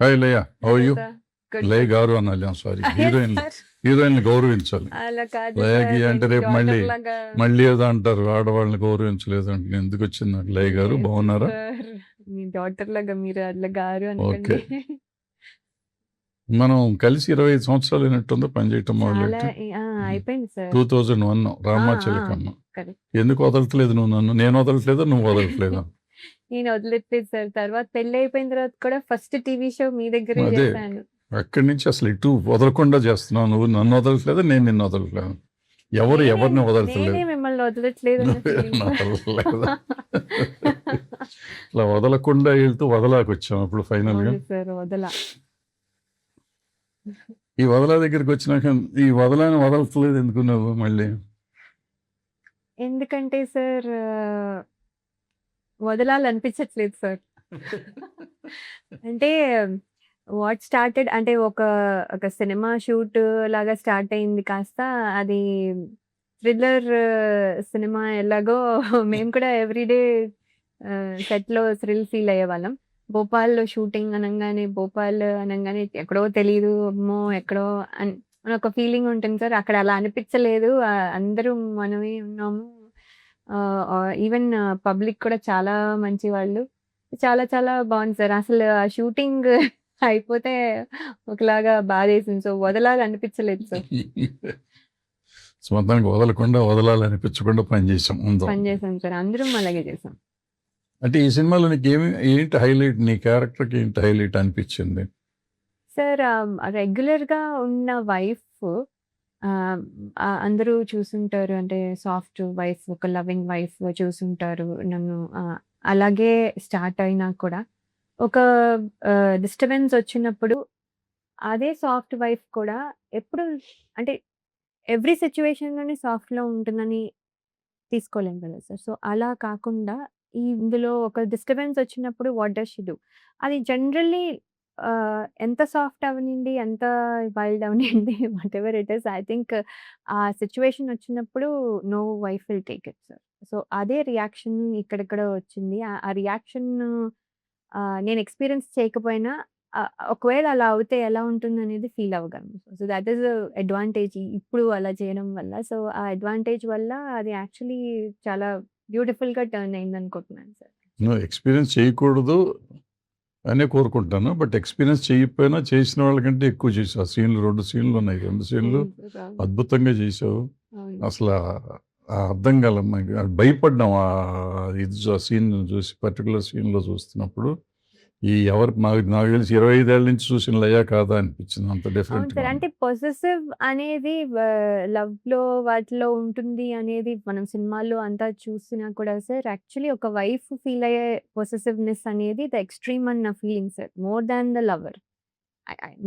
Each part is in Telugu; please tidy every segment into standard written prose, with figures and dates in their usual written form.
Hi Laya, how hello you? Sir. Good Laya sir. గారు అనాలి, సారీ, హీరోయిన్ సార్. హీరోయిన్ గౌరవించాలి. అలా కాదు లయకి సార్. అంటే నేను రేపు మళ్ళీ డాటర్ లాగా. మళ్ళీ ఏదో అంటారు, ఆడవాళ్ళని గౌరవించలేదు అంటే. ఎందుకు వచ్చింది నాకు? లయ గారు లేదు బాగున్నారా? సార్. మీ డాటర్ లాగా మీరు అట్లా గారు ఓకే. అనకండి. మనం కలిసి 25 సంవత్సరాలు అయినట్టుందో పనిచేయటం చాలా మొదలెట్టి. అయిపోయింది సార్. 2001 ఆ, రామాచిలకమ్మ. కరెక్ట్. ఎందుకు వదలట్లేదు నువ్వు నన్ను? నేను వదలట్లేదా, నువ్వు వదలట్లేదా? నేను వదిలేట్లేదు సార్. తర్వాత పెళ్లి అయిపోయిన తర్వాత కూడా ఫస్ట్ టీవీ షో మీ దగ్గరే అదే, చేశాను. అక్కడి నుంచి అసలు ఇటు వదలకుండా చేస్తున్నావు. నువ్వు నన్ను వదలట్లేదా, నేను నిన్ను వదలట్లేదు. ఎవరు నేనే ఎవరిని వదలట్లేదు. నేనే మిమ్మల్ని వదలట్లేదు అన్న feeling. వదలట్లేదా? ఇట్లా వదలకుండా వెళ్తూ వదలాకొచ్చాం ఇప్పుడు ఫైనల్ గా. అవును సార్, వదల. ఈ వదలా దగ్గరికి వచ్చినాక ఈ వదలని వదలట్లేదు ఎందుకు నువ్వు మళ్ళీ? ఎందుకంటే సార్ వదలాలనిపించట్లేదు సార్. అంటే వాట్ స్టార్టెడ్ అంటే ఒక ఒక సినిమా షూట్ లాగా స్టార్ట్ అయింది, కాస్త అది థ్రిల్లర్ సినిమా ఎలాగో మేము కూడా ఎవ్రీడే సెట్లో థ్రిల్ ఫీల్ అయ్యేవాళ్ళం. భోపాల్లో షూటింగ్ అనగానే ఎక్కడో తెలియదు, అమ్మో ఎక్కడో అని అని ఒక ఫీలింగ్ ఉంటుంది సార్. అక్కడ అలా అనిపించలేదు. అందరూ మనమే ఉన్నాము. ఈవెన్ పబ్లిక్ కూడా చాలా మంచి వాళ్ళు. చాలా చాలా బాగుంది సార్. అసలు ఆ షూటింగ్ అయిపోతే ఒకలాగా బాధేసింది. సో వదలాలనిపించలేదు సార్. మొత్తానికి వదలకుండా వదలాలనిపించకుండా పనిచేసాం ముందు. పనిచేసాం సార్, అందరం అలాగే చేసాం. అంటే ఈ సినిమాలో నీకు ఏంటి హైలైట్? నీ క్యారెక్టర్కి ఏంటి హైలైట్ అనిపించింది? సార్ రెగ్యులర్గా ఉన్న వైఫ్ అందరూ చూసుంటారు. అంటే సాఫ్ట్ వైఫ్, ఒక లవింగ్ వైఫ్ చూసుంటారు నన్ను. అలాగే స్టార్ట్ అయినా కూడా ఒక డిస్టర్బెన్స్ వచ్చినప్పుడు అదే సాఫ్ట్ వైఫ్ కూడా ఎప్పుడు అంటే ఎవ్రీ సిచ్యువేషన్‌లోనే సాఫ్ట్‌లో ఉంటుందని తీసుకోలేం కదా సార్. సో అలా కాకుండా ఇందులో ఒక డిస్టర్బెన్స్ వచ్చినప్పుడు వాట్ డస్ షీ డూ? అది జనరల్లీ ఎంత సాఫ్ట్ అవ్వనియండి, ఎంత వైల్డ్ అవ్వనియండి, whatever it is, I think ఆ సిట్యుయేషన్ వచ్చినప్పుడు no wife will take it sir. So అదే రియాక్షన్ ఇక్కడ కూడా వచ్చింది. ఆ రియాక్షన్ నేను ఎక్స్‌పీరియన్స్ చేయకపోయినా ఒకవేళ అలా అవుతే ఎలా ఉంటుందనేది ఫీల్ అవ్వగలను. సో దట్ ఈస్ అడ్వాంటేజ్ ఇప్పుడు అలా చేయడం వల్ల. సో ఆ అడ్వాంటేజ్ వల్ల అది యాక్చువల్లీ చాలా బ్యూటిఫుల్‌గా టర్న్ అయిందనుకుంటున్నాను సార్. నువ్వు ఎక్స్పీరియన్స్ చేయకూడదు అనే కోరుకుంటాను. బట్ ఎక్స్పీరియన్స్ చేయకపోయినా చేసిన వాళ్ళకంటే ఎక్కువ చేసావు. ఆ సీన్లు 2 సీన్లు ఉన్నాయి. 2 సీన్లు అవును సార్. అవును. అద్భుతంగా చేసావు. అవును. అసలు అర్థం కాల, భయపడ్డాం ఆ ఇది ఆ సీన్ చూసి, పర్టికులర్ సీన్లో చూస్తున్నప్పుడు. ఈ ఎవరు నాకు తెలిసి 25 ఏళ్ళ నుంచి చూసిన లయ కాదా అనిపించింది, అంత అవును డిఫరెంట్గా సార్. అంటే పొసెసివ్ అనేది లవ్‌లో వాటిలో ఉంటుంది అనేది మనం సినిమాల్లో అంతా చూసినా కూడా సార్, యాక్చువల్లీ ఒక వైఫ్ ఫీల్ అయ్యే పొసెసివ్‌నెస్ అనేది ద ఎక్స్‌ట్రీమ్ అని నా feeling sir. More than the lover.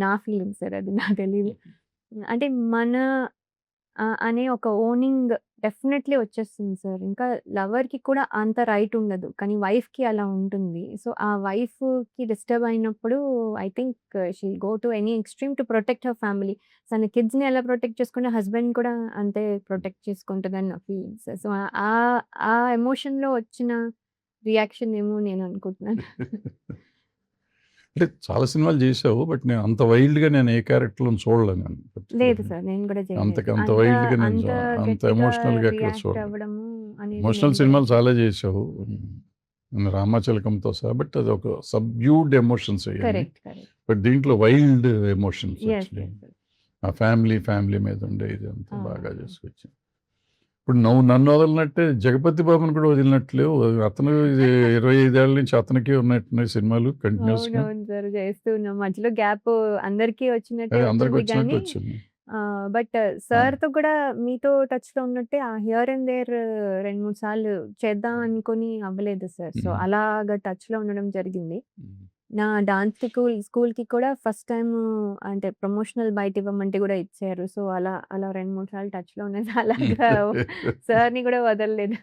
నా ఫీలింగ్ సార్ అది. నాకు తెలీదు. అంటే మన అనే ఒక ఓనింగ్ డెఫినెట్‌లీ వచ్చేస్తుంది సార్. ఇంకా లవర్‌కి కూడా అంత రైట్ ఉండదు. కానీ వైఫ్‌కి అలా ఉంటుంది. సో, ఆ వైఫ్‌కి డిస్టర్బ్ అయినప్పుడు I think she will go to any extreme to protect her family. తన కిడ్స్‌ని ఎలా ప్రొటెక్ట్ చేసుకుంటే హస్బెండ్ కూడా అంతే ప్రొటెక్ట్ చేసుకుంటదని నా ఫీలింగ్ సార్. సో, ఆ ఎమోషన్‌లో వచ్చిన రియాక్షన్ ఏమో నేను అనుకుంటున్నాను. అంటే చాలా సినిమాలు చేసావు, బట్ నేను అంత వైల్డ్గా నేను ఏ క్యారెక్టర్లను చూడలేను నేను. లేదు సార్, నేను కూడా చేయలేదు. అంత వైల్డ్గా నేను అంత అంత గట్టిగా ఎమోషనల్గా ఎక్కడ రియాక్ట్ చూడలేదు. అవ్వడము అనేది ఎమోషనల్ నేను సినిమాలు కూడా చాలా చేసావు, రామాచిలకంతో సహా. బట్ అది ఒక సబ్డ్యూడ్ ఎమోషన్స్ అయ్యాయి. కరెక్ట్. కరెక్ట్. బట్ దీంట్లో వైల్డ్ ఎమోషన్స్ యెస్. వచ్చినాయి. యెస్. ఆ ఫ్యామిలీ మీద ఉండే ఇది అంతా ఆ! బాగా చేసుకొచ్చి. ఇప్పుడు నువ్వు నన్ను వదలనట్టే జగపతి బాబుని కూడా వదిలినట్లేవు. అతను 25 ఏళ్ళ నుంచి అతనికి ఉన్నట్టున్నాయి సినిమాలు కంటిన్యూస్గా. అవునవును సార్. చేస్తూ ఉన్నాం. మధ్యలో గ్యాప్ అందరికీ వచ్చినట్టే అదే అందరికి వచ్చింది వచ్చినట్టు గానీ వచ్చింది. బట్ సార్‌తో కూడా మీతో టచ్‌లో ఉన్నట్టే హియర్ అండ్ దేర్ 2, 3 సార్లు చేద్దాం అనుకోని అవ్వలేదు సార్. సో, మ్మ్. అలాగా టచ్‌లో ఉండడం జరిగింది. మ్మ్. నా డాన్స్ స్కూల్‌కి కూడా ఫస్ట్ టైమ్ అంటే ప్రమోషనల్ బయట ఇవ్వమంటే కూడా ఇచ్చారు. సో, అలా 2, 3 సార్లు టచ్‌లో ఉన్నది. అలాగా సార్‌ని కూడా వదలలేదు.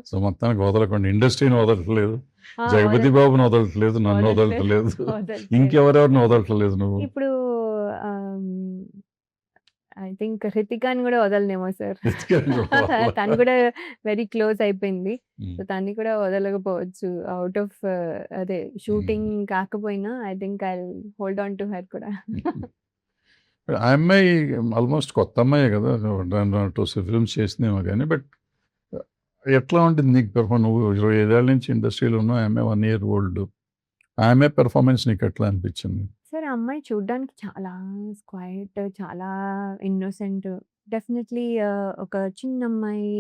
సో మొత్తానికి వదలకుండా ఇండస్ట్రీని వదలట్లేదు, ఆ! జగపతి బాబుని వదలట్లేదు, నన్ను వదలట్లేదు, వదలట్లేదు. ఇంకెవరెవరిని వదలట్లేదు నువ్వు. ఇప్పుడు ఆహ్, ఐ థింక్ 'హృతికాని' గూడా వదలనేమో సార్. రితికాని కూడా వదలరా? తను కూడా వెరీ క్లోజ్ అయిపోయింది. హ్మ్. సో, తన్ని కూడా వదలకపోవచ్చు. ఔట్ ఆఫ్ అదే షూటింగ్ కాకపోయినా I think I will hold on to her కూడా. ఆ అమ్మాయి ఆల్మోస్ట్ కొత్త అమ్మాయే కదా! 2 ఫిల్మ్స్ చేసిందేమో గానీ, బట్ ఎట్లా ఉంటుంది నీకు నువ్వు 25 ఏళ్ల నుంచి ఇండస్ట్రీలో ఉన్నావు. ఆ అమ్మాయి 1 ఇయర్ ఓల్డ్. ఆ అమ్మాయి పెర్ఫార్మెన్స్ నీకు ఎట్లా అనిపించింది? సార్ ఆ అమ్మాయి చూడ్డానికి చాలా క్వైట్, చాలా ఇన్నోసెంట్. డెఫినెట్‌లీ ఒక చిన్న అమ్మాయి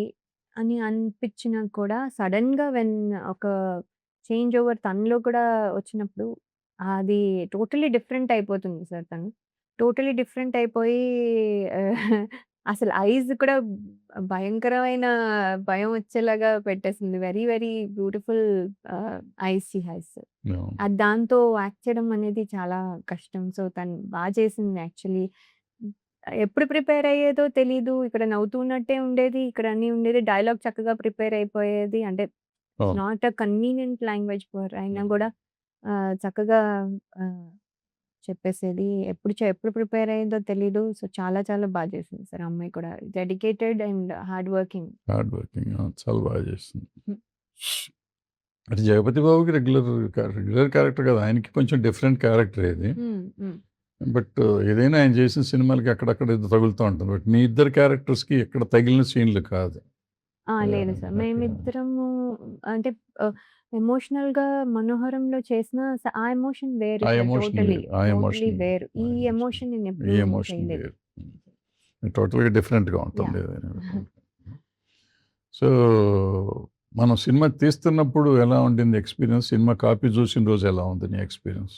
అని అనిపించినా కూడా సడెన్‌గా ఒక చేంజ్ ఓవర్ తనలో కూడా వచ్చినప్పుడు అది టోటల్లీ డిఫరెంట్ అయిపోతుంది సార్ తను. టోటల్లీ డిఫరెంట్ అయిపోయి అసలు ఐస్ కూడా భయంకరమైన భయం వచ్చేలాగా పెట్టేసింది. Very very beautiful eyes she has. అవును. దాంతో యాక్ట్ చేయడం అనేది చాలా కష్టం. సో, తను చేసింది యాక్చువల్లీ. ఎప్పుడు ప్రిపేర్ అయ్యేదో తెలీదు. ఇక్కడ నవ్వుతున్నట్టే ఉండేది. ఇక్కడ అన్నీ ఉండేది. డైలాగ్ చక్కగా ప్రిపేర్ అయిపోయేది. అంటే అవును. Not a convenient language for అయినా గూడా చక్కగా ఆహ్, చెప్పేసేది. ఎప్పుడు ప్రిపేర్ అయ్యిందో తెలీదు. సో, చాలా చాలా చేసింది సార్ ఆ అమ్మాయి కూడా. Dedicated and hard working. Hard working. చాలా బాగా చేస్తుంది. హ్మ్. అంటే 'జగపతి బాబుకి' రెగ్యులర్ క్యారెక్టర్ కాదు. ఆయనకి కొంచెం డిఫరెంట్ క్యారెక్టర్ ఇది. హ్మ్. హ్మ్. బట్ ఏదైనా ఆయన చేసిన సినిమాలకి అక్కడక్కడ ఏదో తగులుతూ ఉంటుంది. బట్ మీ ఇద్దరు క్యారెక్టర్స్‌కి ఎక్కడ తగిలిన సీన్‌లు కాదు. లేదు సార్. అక్కడ మేమిద్దరము అంటే ఎమోషనల్‌గా 'మనోహరంలో' చేసిన ఆ ఎమోషన్ వేరు ఆ సార్ ఎమోషన్ టోటలీ. వేరు. ఆ టోటలీ ఎమోషన్ వేరు. ఈ ఆ ఎమోషన్ ఎమోషన్ ఈ నేనెప్పుడూ ఎమోషన్ చేయలేదు. వేరు. టోటల్‌గా డిఫరెంట్‌గా ఉంటుంది యాహ్! ఏదైనా. సో, మనం సినిమా తీస్తున్నప్పుడు ఎలా ఉండింది ఎక్స్‌పీరియన్స్? సినిమా కాపీ చూసిన రోజు ఎలా ఉంది నీ ఎక్స్‌పీరియన్స్?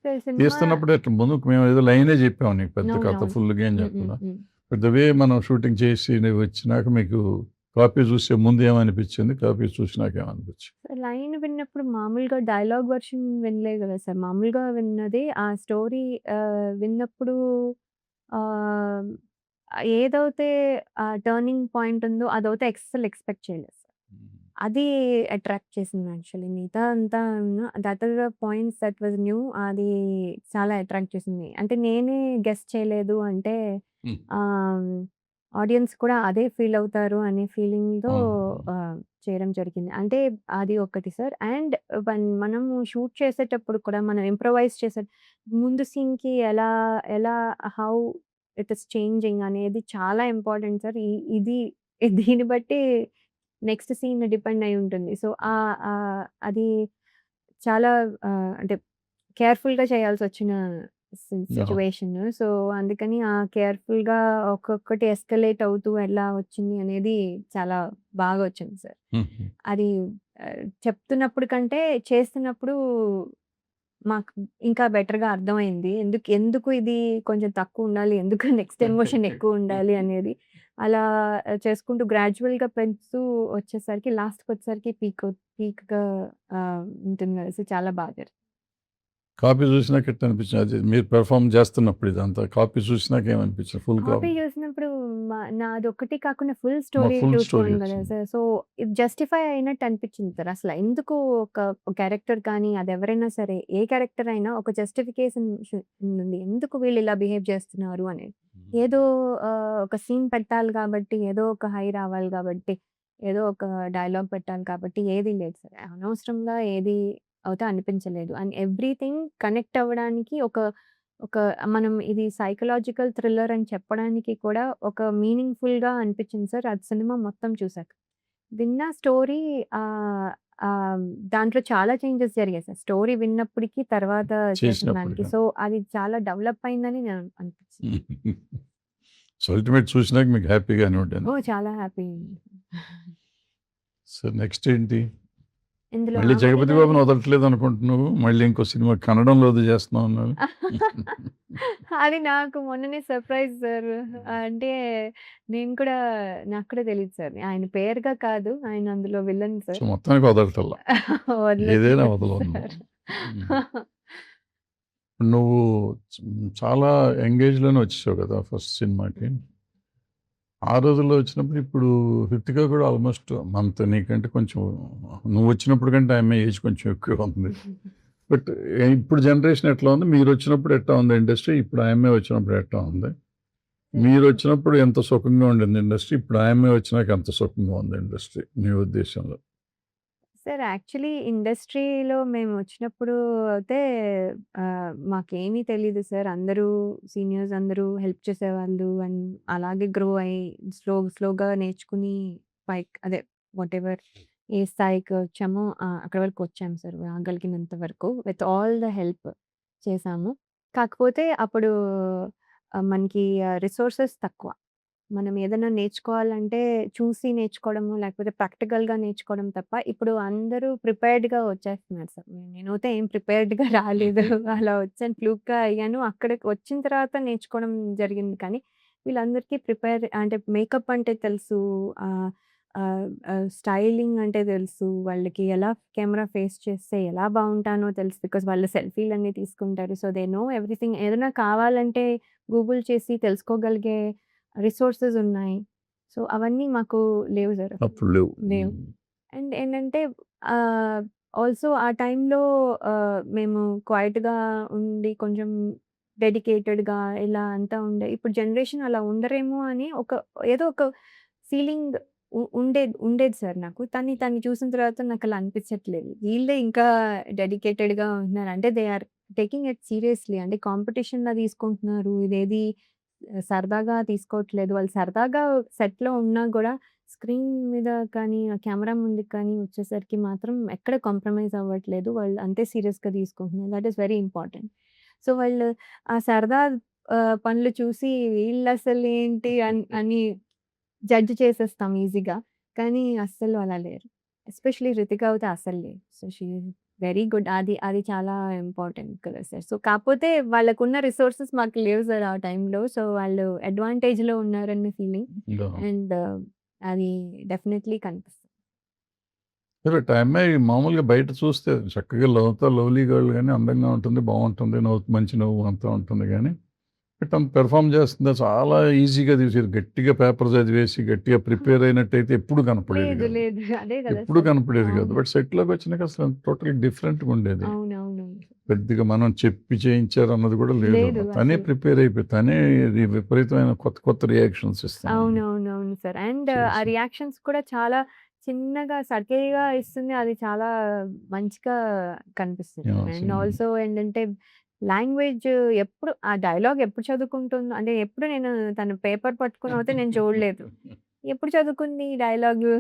సార్ సినిమా తీస్తున్నప్పుడు ఎట్లా ముందు మేము ఏదో లైనే చెప్పాము నీకు పెద్ద కథ అవునవును. ఫుల్‌గా ఏం హ్మ్. చెప్పలా. హ్మ్. బట్ ద వే మనం షూటింగ్ చేసి నువ్వు వచ్చినాక మీకు కాపీ చూసే ముందు ఏమనిపించింది? కాపీ చూసినాక ఏమనిపించింది? లైన్ విన్నప్పుడు మామూలుగా డైలాగ్ వెర్షన్ వినలేదు కదా సార్. మామూలుగా విన్నది ఆ స్టోరీ విన్నప్పుడు ఆహ్, ఏదైతే టర్నింగ్ పాయింట్ ఉందో అదైతే అస్సలు ఎక్స్‌పెక్ట్ చేయలేదు సార్. అది అట్రాక్ట్ చేసింది యాక్చువల్లీ. మిగతా అంతా that are the points that was new. అది చాలా అట్రాక్ట్ చేసింది. అంటే నేనే గెస్ చేయలేదు అంటే హ్మ్. ఆహ్, ఆడియన్స్ కూడా అదే ఫీల్ అవుతారు అనే ఫీలింగ్‌తో అవును. చేయడం జరిగింది. అంటే అది ఒకటి సార్. అండ్ మనము షూట్ చేసేటప్పుడు కూడా మనం ఇంప్రొవైజ్ చేసే ముందు సీన్‌కి ఎలా హౌ ఇట్ ఈస్ చేంజింగ్ అనేది చాలా ఇంపార్టెంట్ సార్. ఇది దీన్ని బట్టి నెక్స్ట్ సీన్ డిపెండ్ అయి ఉంటుంది. సో, అది చాలా అంటే కేర్‌ఫుల్‌గా చేయాల్సొచ్చిన అవును. సిట్యుయేషన్. సో, అందుకని కేర్‌ఫుల్‌గా ఒక్కొక్కటి ఎస్కలేట్ అవుతూ ఎలా వచ్చింది అనేది చాలా బాగా వచ్చింది సార్. హుహు. అది చెప్తున్నప్పుడు కంటే చేస్తున్నప్పుడు మాకు ఇంకా బెటర్‌గా అర్థమైంది. ఎందుకు ఇది కొంచెం తక్కువుండాలి, ఎందుకు నెక్స్ట్ ఎమోషన్ ఎక్కువుండాలి అనేది. అలా చేసుకుంటూ గ్రాడ్యుయల్‌గా పెంచుతూ వచ్చేసరికి లాస్ట్‌కొచ్చేసరికి పీక్‌గా ఉంటుంది కదా! సో, చాలా జరిగింది. కాపీ చూసినాక ఎట్లా అనిపించింది? అది మీరు పెర్ఫార్మ్ చేస్తున్నప్పుడు ఇదంతా కాపీ చూసినాక ఏమనిపించింది? ఫుల్ కాపీ చూసినప్పుడు నాదొక్కటి కాకుండా ఫుల్ మా స్టోరీ ఫుల్ స్టోరీ చూసుకోను కదా వచ్చింది. సార్. సో, ఇది జస్టిఫై అయినట్టు అనిపించింది సార్. అసల ఎందుకు ఒక క్యారెక్టర్ కానీ అదెవరైనా సరే, ఏ క్యారెక్టర్ అయినా ఒక జస్టిఫికేషన్ ఉంది. ఎందుకు వీళ్ళు ఇలా బిహేవ్ చేస్తున్నారు అనేది. ఏదో ఒక సీన్ పెట్టాలి కాబట్టి, ఏదో ఒక హై రావాలి కాబట్టి, ఏదో ఒక డైలాగ్ పెట్టాలి కాబట్టి ఏది లేదు సార్. అనవసరంగా ఏది అయితే అనిపించలేదు. అండ్ ఎవ్రీథింగ్ కనెక్ట్ అవ్వడానికి ఒక ఒక మనం ఇది సైకలాజికల్ థ్రిల్లర్ అని చెప్పడానికి కూడా ఒక మీనింగ్‌ఫుల్‌గా అనిపించింది సార్. అది సినిమా మొత్తం చూసాక. విన్న స్టోరీ ఆహ్, ఆహ్, దాంట్లో చాలా చేంజెస్ జరిగాయి సార్. స్టోరీ విన్నప్పటికి, తర్వాత చేసిన దానికి. చేసినప్పుడుగా. సో, అది చాలా డెవలప్ అయిందని నేను అనిపించింది. సో, అల్టిమేట్ చూసినాక మీకు హ్యాపీగానే ఉండింది. ఓహ్! చాలా హ్యాపీ. సో, నెక్స్ట్ ఏంటి? ఇందులో మళ్ళీ 'ఆమని' 'జగపతి గారి బాబుని' వదలట్లేదు అనుకుంటున్నావు. మళ్ళీ ఇంకో సినిమా కన్నడంలోది చేస్తున్నావు అన్నారు. అది నాకు మొన్ననే సర్ప్రైజ్ సార్. అంటే నేను కూడా నాకు కూడా తెలీదు సార్. ఆయన పేరుగా కాదు. ఆయన అందులో విలన్ సో, సార్. మొత్తానికి వదలటల్లా. ఏదైనా వదలట్లేదు వదలవు నువ్వు. సార్. హ్మ్. నువ్వు చాలా యంగ్ ఏజ్‌లోనే వచ్చేసావు కదా! ఫస్ట్ సినిమాకి. ఆ రోజుల్లో వచ్చినప్పుడు ఇప్పుడు 'హృతిక' కూడా ఆల్మోస్ట్ నీకంటే కొంచెం నువ్వు వచ్చినప్పుడు కంటే ఆమె ఏజ్ కొంచెం ఎక్కువగా ఉంది. బట్ ఇప్పుడు జనరేషన్ ఎట్లా ఉంది? మీరొచ్చినప్పుడు ఎట్టా ఉంది ఇండస్ట్రీ? ఇప్పుడు ఆ అమ్మాయి వచ్చినప్పుడు ఎట్టా ఉంది? మీరొచ్చినప్పుడు ఎంత సుఖంగా ఉండింది ఇండస్ట్రీ? ఇప్పుడు ఆయమ్మే వచ్చినాక ఎంత సుఖంగా ఉంది ఇండస్ట్రీ మీ ఉద్దేశంలో? సార్ యాక్చువల్లీ ఇండస్ట్రీలో మేము వచ్చినప్పుడు అయితే మాకేమీ తెలీదు సార్. అందరూ సీనియర్స్ అందరూ హెల్ప్ చేసేవాళ్ళు. అండ్ అలాగే గ్రో అయ్యి స్లోగా నేర్చుకుని అదే వాటెవర్ ఏ స్థాయికి వచ్చామో అక్కడి వరకు వచ్చాము సార్. రాగలిగినంత వరకు విత్ ఆల్ ద హెల్ప్ చేశాము. కాకపోతే అప్పుడు మనకి రిసోర్సెస్ తక్కువ. మనం ఏదైనా నేర్చుకోవాలంటే చూసి నేర్చుకోవడము, లేకపోతే ప్రాక్టికల్‌గా నేర్చుకోవడం తప్ప, ఇప్పుడు అందరూ ప్రిపేర్డ్‌గా వచ్చేస్తున్నారు సార్. నేనైతే ఏం ప్రిపేర్డ్‌గా రాలేదు. అలా వచ్చాను. ఫ్లూక్‌గా అయ్యాను. అక్కడికి వచ్చిన తర్వాత నేర్చుకోవడం జరిగింది. కానీ వీళ్ళందరికీ ప్రిపేర్ అంటే మేకప్ అంటే తెలుసు. ఆహ్, ఆహ్, స్టైలింగ్ అంటే తెలుసు. వాళ్ళకి ఎలా కెమెరా ఫేస్ చేస్తే ఎలా బావుంటానో తెలుసు. బికాజ్ వాళ్ళు సెల్ఫీలన్నీ తీసుకుంటారు. So, they know everything. ఏదైనా కావాలంటే గూగుల్ చేసి తెలుసుకోగలిగే రిసోర్సెస్ ఉన్నాయి. సో, అవన్నీ మాకు లేవు సార్ అప్పుడు. అప్పుడు లేవు. లేవు. అండ్ ఏంటంటే ఆల్సో ఆ టైంలో మేము క్వైట్‌గా ఉండి కొంచెం డెడికేటెడ్‌గా ఇలా అంతా ఉండే. ఇప్పుడు జనరేషన్ అలా ఉండరేమో అని ఏదో ఒక ఫీలింగ్ ఉండేది సార్ నాకు. తన్ని చూసిన తర్వాత నాకలా అనిపించట్లేదు. వీళ్ళే ఇంకా డెడికేటెడ్‌గా ఉంటున్నారు. అంటే they are taking it seriously. అంటే కాంపిటీషన్‌లా తీసుకుంటున్నారు. ఇదేది సరదాగా తీసుకోవట్లేదు. వాళ్ళు సరదాగా సెట్‌లో ఉన్నా గూడా స్క్రీన్ మీద కానీ, ఆ కెమెరా ముందుకు కానీ వచ్చేసరికి మాత్రం ఎక్కడ కాంప్రమైజ్ అవ్వట్లేదు. వాళ్ళు అంతే సీరియస్‌గా తీసుకుంటున్నారు. That is very important. So, వాళ్ళు ఆ సరదా పనులు చూసి వీళ్ళసలేంటి అని జడ్జ్ చేసేస్తాం ఈజీగా. కానీ అస్సలు అలా లేరు. ఎస్పెషల్లీ 'రితిక' అయితే అస్సలు లేదు. So, she is very good. అది చాలా ఇంపార్టెంట్ కదా సార్. సో, కాపోతే వాళ్ళకున్న రిసోర్సెస్ మాకు లేవు సార్ ఆ టైంలో. సో, వాళ్ళు అడ్వాంటేజ్‌లో ఉన్నారన్న ఫీలింగ్. యాహ్! అండ్ అది డెఫినైట్‌లీ కనిపిస్తుంది. కరెక్ట్. ఆ అమ్మాయి మామూలుగా బయట చూస్తే చక్కగా లవ్లీ గర్ల్ గాని, అందంగా ఉంటుంది, బావుంటుంది, మంచి నవ్వు అంతా ఉంటుంది గానీ, తను పెర్ఫార్మ్ చేస్తుందా చాలా ఈజీగా తీసేది. గట్టిగా పేపర్ చదివేసి, గట్టిగా ప్రిపేర్ అయినట్టయితే ఎప్పుడు కనపడేది లేదు. కాదు. లేదు. అదే కదా ఎప్పుడు సార్. కనపడేది కాదు. అవును. బట్ సెట్‌లోకి వచ్చినాక అసలు టోటల్లీ డిఫరెంట్‌గా ఉండేది. అవునవును. కొద్దిగా మనం చెప్పి చేయించారన్నది కూడా లేదు. లేదు తనే అసలు. ప్రిపేర్ అయిపోయి, తనే ఇది విపరీతమైన కొత్త రియాక్షన్స్ ఇస్తా ఉంది. అవునవునవును సార్. అండ్ ఆ చేసి రియాక్షన్స్ కూడా చాలా చిన్నగా సటిల్‌గా ఇస్తుంది. అది చాలా మంచిగా కనిపిస్తుంది. యాహ్! And cinema. ఆల్సో ఏంటంటే లాంగ్వేజ్ ఎప్పుడు ఆ డైలాగ్ ఎప్పుడు చదువుకుంటుందో అంటే ఎప్పుడు నేను తను పేపర్ పట్టుకొని అయితే నేను చూడలేదు. ఎప్పుడు చదువుకుంది ఈ డైలాగు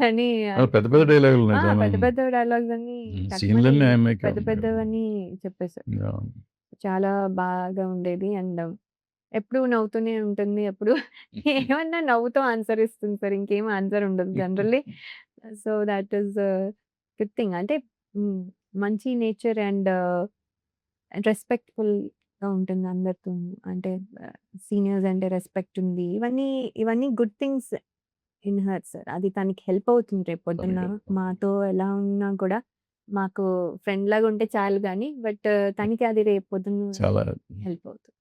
అని పెద్ద పెద్ద డైలాగులు ఉన్నాయి చాలా. పెద్ద పెద్ద డైలాగ్స్ అన్నీ టక్‌మని సీన్‌లన్నీ ఆ అమ్మాయికే పెద్ద ఉన్నాయి. పెద్దవన్నీ చెప్పేసారు. యాహ్! చాలా బాగా ఉండేది. అండ్ ఎప్పుడు నవ్వుతూనే ఉంటుంది. ఎప్పుడు ఏమన్నా నవ్వుతూ ఆన్సర్ ఇస్తుంది సార్. ఇంకేం ఆన్సర్ ఉండదు generally. So, that is good thing. అంటే హ్మ్. మంచి నేచర్ అండ్ రెస్పెక్ట్‌ఫుల్‌గా ఉంటుంది అందరితోను. అంటే సీనియర్స్ అంటే రెస్పెక్ట్ ఉంది. ఇవన్నీ good things in her sir. అది తనకి హెల్ప్ అవుతుంది రేపొద్దున్న. తనకి మాతో ఎలా ఉన్నా కూడా మాకు ఫ్రెండ్‌లాగా ఉంటే చాలు గానీ, బట్ తనకి అది రేపొద్దున్న చాలా. హెల్ప్ అవుతుంది.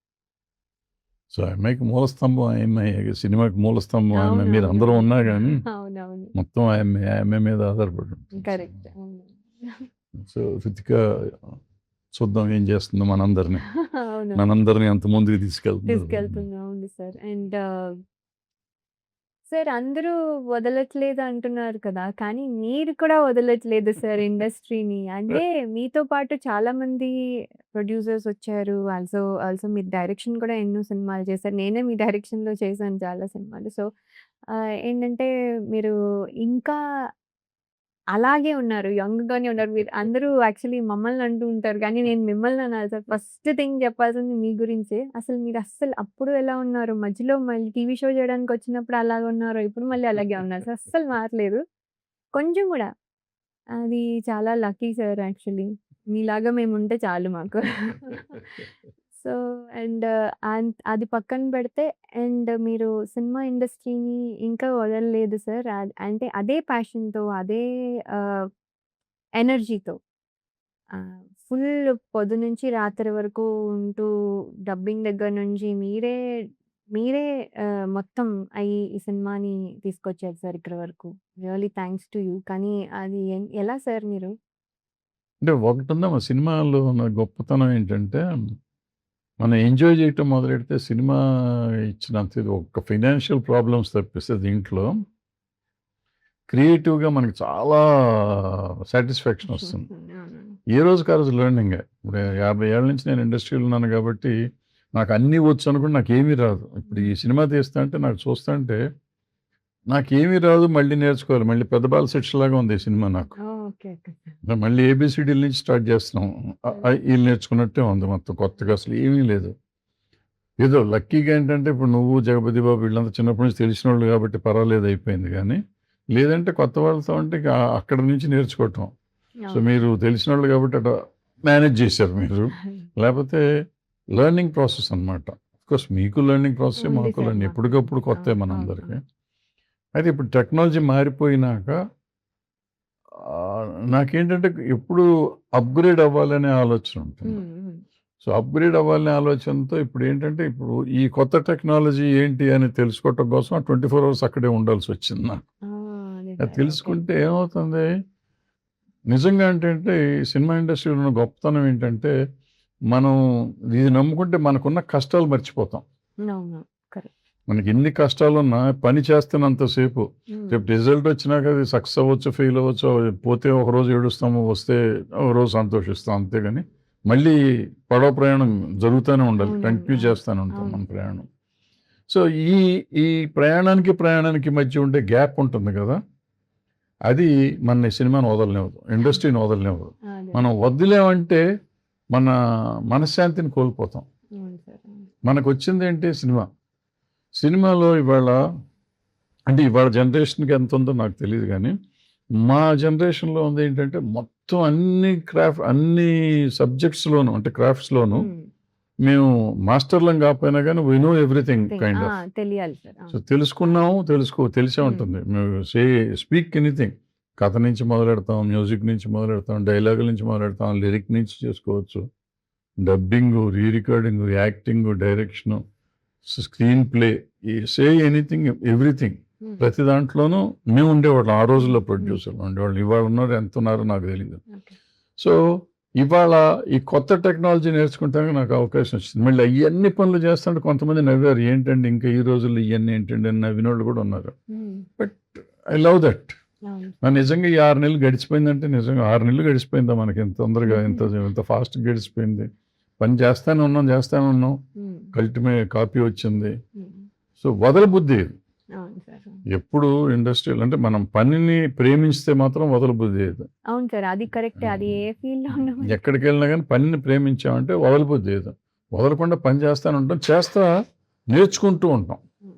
సో, ఆ అమ్మాయికి మూలస్తంభం ఆ అమ్మాయే. సినిమాకి మూలస్తంభం ఆ అమ్మాయి. మీరందరూ అవునవునవును. ఉన్నా గాని అవునవును. మొత్తం ఆ అమ్మాయి మీద ఆధారపడి ఉంటుంది కరెక్ట్. సినిమా. అవును. సో, 'రితిక' చూద్దాం ఏం చేస్తుందో మనందరిని. అవును. మనందరిని ఎంత ముందుకు తీసుకెళ్తుందో. తీసుకెళ్తుంది. అవును సార్. అండ్ సార్ అందరూ వదలట్లేదు అంటున్నారు కదా! కానీ మీరు కూడా వదలట్లేదు సార్ ఇండస్ట్రీని. అంటే మీతో పాటు చాలామంది ప్రొడ్యూసర్స్ వచ్చారు. ఆల్సో మీరు డైరెక్షన్ కూడా ఎన్నో సినిమాలు చేశారు. నేనే మీ డైరెక్షన్‌లో చేశాను చాలా సినిమాలు. సో, ఏంటంటే మీరు ఇంకా అలాగే ఉన్నారు. యంగ్‌గానే ఉన్నారు. మీరు అందరూ యాక్చువల్లీ మమ్మల్ని అంటూ ఉంటారు. కానీ నేను మిమ్మల్ని అనాలి సార్. ఫస్ట్ థింగ్ చెప్పాల్సింది మీ గురించే. అసలు మీరు అప్పుడు ఎలా ఉన్నారు? మధ్యలో మళ్ళీ టీవీ షో చేయడానికొచ్చినప్పుడు అలాగే ఉన్నారు. ఇప్పుడు మళ్ళీ అలాగే ఉన్నారు సార్. అస్సలు మారలేదు. కొంచెం గూడా. అది చాలా లక్కీ సార్ యాక్చువల్లీ. మీలాగా మేముంటే చాలు మాకు. సో, అండ్ అది పక్కన పెడితే అండ్ మీరు సినిమా ఇండస్ట్రీని ఇంకా వదలలేదు సార్. అంటే అదే ప్యాషన్‌తో అదే ఆహ్, ఎనర్జీతో ఫుల్ పొద్దునుంచి రాత్రి వరకు ఉంటూ డబ్బింగ్ దగ్గర నుంచి మీరే మొత్తం ఈ సినిమాని తీసుకొచ్చారు సార్ ఇక్కడి వరకు. Really thanks to you. కానీ అది ఎలా సార్ మీరు? అంటే ఒకటుందమ్మా సినిమాలో ఉన్న గొప్పతనం ఏంటంటే, మనం ఎంజాయ్ చేయటం మొదలెడితే సినిమా ఇచ్చినంత ఇది ఒక్క ఫైనాన్షియల్ ప్రాబ్లమ్స్ తప్పిస్తే దీంట్లో క్రియేటివ్‌గా మనకి చాలా సాటిస్ఫాక్షన్ వస్తుంది. అవును. ఏ రోజుకి ఆ రోజు లెర్నింగే. ఇప్పుడు 50 ఏళ్ల నుంచి నేను ఇండస్ట్రీలో ఉన్నాను కాబట్టి నాకు అన్నీ వచ్చు అనుకుంటే నాకేమీ రాదు. ఇప్పుడు ఈ సినిమా తీస్తా నాకు చూస్తుంటే నాకేమీ రాదు, మళ్ళీ నేర్చుకోవాలి. మళ్ళీ పెద్ద బాల శిక్షలాగా ఉంది ఈ సినిమా నాకు. ఓకే. ఓకే. మళ్ళీ ఏబీసీడీల నుంచి స్టార్ట్ చేస్తున్నాం. ఈళ్ళు నేర్చుకున్నట్టే ఉంది మొత్తం కొత్తగా అసలు ఏమీ లేదు. ఏదో లక్కీగా ఏంటంటే ఇప్పుడు నువ్వు, జగపతి బాబు వీళ్ళంతా చిన్నప్పటి నుంచి తెలిసినోళ్ళు కాబట్టి పర్వాలేదు అయిపోయింది గానీ, లేదంటే కొత్త వాళ్ళతో అంటే ఇక అక్కడి నుంచి నేర్చుకోవటం. సో, మీరు తెలిసినోళ్ళు కాబట్టి అట్లా మేనేజ్ చేశారు మీరు. లేకపోతే లెర్నింగ్ ప్రాసెస్ అనమాట. ఆఫ్‌కోర్స్ మీకు లెర్నింగ్ ప్రాసెసే, ఉంది మాకు సార్ లెర్నింగ్ మాకు. ఎప్పటికప్పుడు కొత్తే అవును. మనందరికీ. అయితే ఇప్పుడు టెక్నాలజీ మారిపోయినాక నాకేంటంటే ఎప్పుడు అప్‌గ్రేడ్ అవ్వాలనే ఆలోచన ఉంటుంది. సో, అప్‌గ్రేడ్ అవ్వాలనే ఆలోచనతో ఇప్పుడు ఈ కొత్త టెక్నాలజీ ఏంటి అని తెలుసుకోవటం కోసం ఆ 24 అవర్స్ అక్కడే ఉండాల్సొచ్చింది నాకు. అదే అది సార్. ఓకే. తెలుసుకుంటే ఏమవుతుంది, నిజంగా ఏంటంటే ఈ సినిమా ఇండస్ట్రీలో ఉన్న గొప్పతనం ఏంటంటే, మనం ఇది నమ్ముకుంటే మనకున్న కష్టాలు మర్చిపోతాం. అవును. కరెక్ట్. మనకి ఎన్ని కష్టాలున్నా పని చేస్తున్నంత సేపు హ్మ్. రేపు రిజల్ట్ వచ్చినాక అది సక్సెస్ అవ్వచ్చు, ఫెయిల్ అవ్వచ్చు, పోతే ఒకరోజు ఏడుస్తాము, వస్తే ఒకరోజు సంతోషిస్తాం, అంతేగాని మళ్ళీ పడవ ప్రయాణం జరుగుతూనే ఉండాలి, అవునండి. కంటిన్యూ అవును. చేస్తూనే ఉంటాం మన అవును. ప్రయాణం. సో, ఈ ఈ ప్రయాణానికి మధ్య ఉండే గ్యాప్ ఉంటుంది కదా, అది మన సినిమాను వదలనివ్వదు, ఇండస్ట్రీని వదలనివ్వదు. అదే. మనం వదిలేమంటే మన మనశ్శాంతిని కోల్పోతాం. అవును సార్. అవును. మనకు వచ్చిందేంటి సినిమా. సినిమాలో ఇవాళ జనరేషన్‌కి ఎంత ఉందో నాకు తెలీదు గానీ, మా జనరేషన్‌లో ఉంది ఏంటంటే మొత్తం అన్ని సబ్జెక్ట్స్‌లోను అంటే క్రాఫ్ట్స్‌లోను హ్మ్. మేము మాస్టర్‌లం కాకపోయినా గానీ వి నో ఎవ్రీథింగ్ కైండ్ ఆ! ఆఫ్. తెలియాలి సార్. సో, అవును. తెలుసుకున్నాము, తెలిసే హ్మ్. ఉంటుంది. మేము స్పీక్ ఎనీథింగ్. కథ నుంచి మొదలెడతాం, మ్యూజిక్ నుంచి మొదలెడతాం, డైలాగుల నుంచి మొదలెడతాం, లిరిక్ నుంచి చేసుకోవచ్చు. Dubbing, re recording, acting, direction, screenplay, anything, everything. Hmm. ప్రతి దాంట్లోనూ మేము ఉండేవాళ్ళం. ఆ రోజుల్లో హ్మ్. ప్రొడ్యూసర్లు ఉండేవాళ్ళం. ఇవాళ ఉన్నారు, ఎంత ఉన్నారో నాకు తెలీదు. ఓకే. సో, ఇవాళ ఈ కొత్త టెక్నాలజీ నేర్చుకుంటానికి నాకు అవకాశం వచ్చింది. మళ్ళీ ఇయన్నీ పనులు చేస్తుంటే కొంతమంది నవ్వారు. ఏంటండి ఇంకా ఈ రోజుల్లో ఇయన్నీ ఏంటండి అని నవ్వినోళ్ళు కూడా ఉన్నారు. హ్మ్. But I love that. అవును. నిజంగా ఈ 6 నెలలు గడిచిపోయిందంటే నిజంగా 6 నెలలు గడిచిపోయిందా మనకి ఇంత తొందరగా, ఇంత ఫాస్ట్‌గా గడిచిపోయింది. పని చేస్తానే ఉన్నాం. హ్మ్. కాపీ వచ్చింది. హ్మ్. సో, వదలబుద్ధి. అవును సార్. అవును. ఎప్పుడు ఇండస్ట్రియల్ అంటే మనం పనిని ప్రేమిస్తే మాత్రం వదలబుద్ధి లేదు. అవును సార్. అది కరెక్టే. అది ఏ ఫీల్డ్‌లో ఉన్నా మనకి ఎక్కడికెళ్ళినా గానీ పనిని ప్రేమించామంటే వదలబుద్ధి లేదు. వదలకుండా పని చేస్తానే ఉంటాం. నేర్చుకుంటూ ఉంటాం. హ్మ్.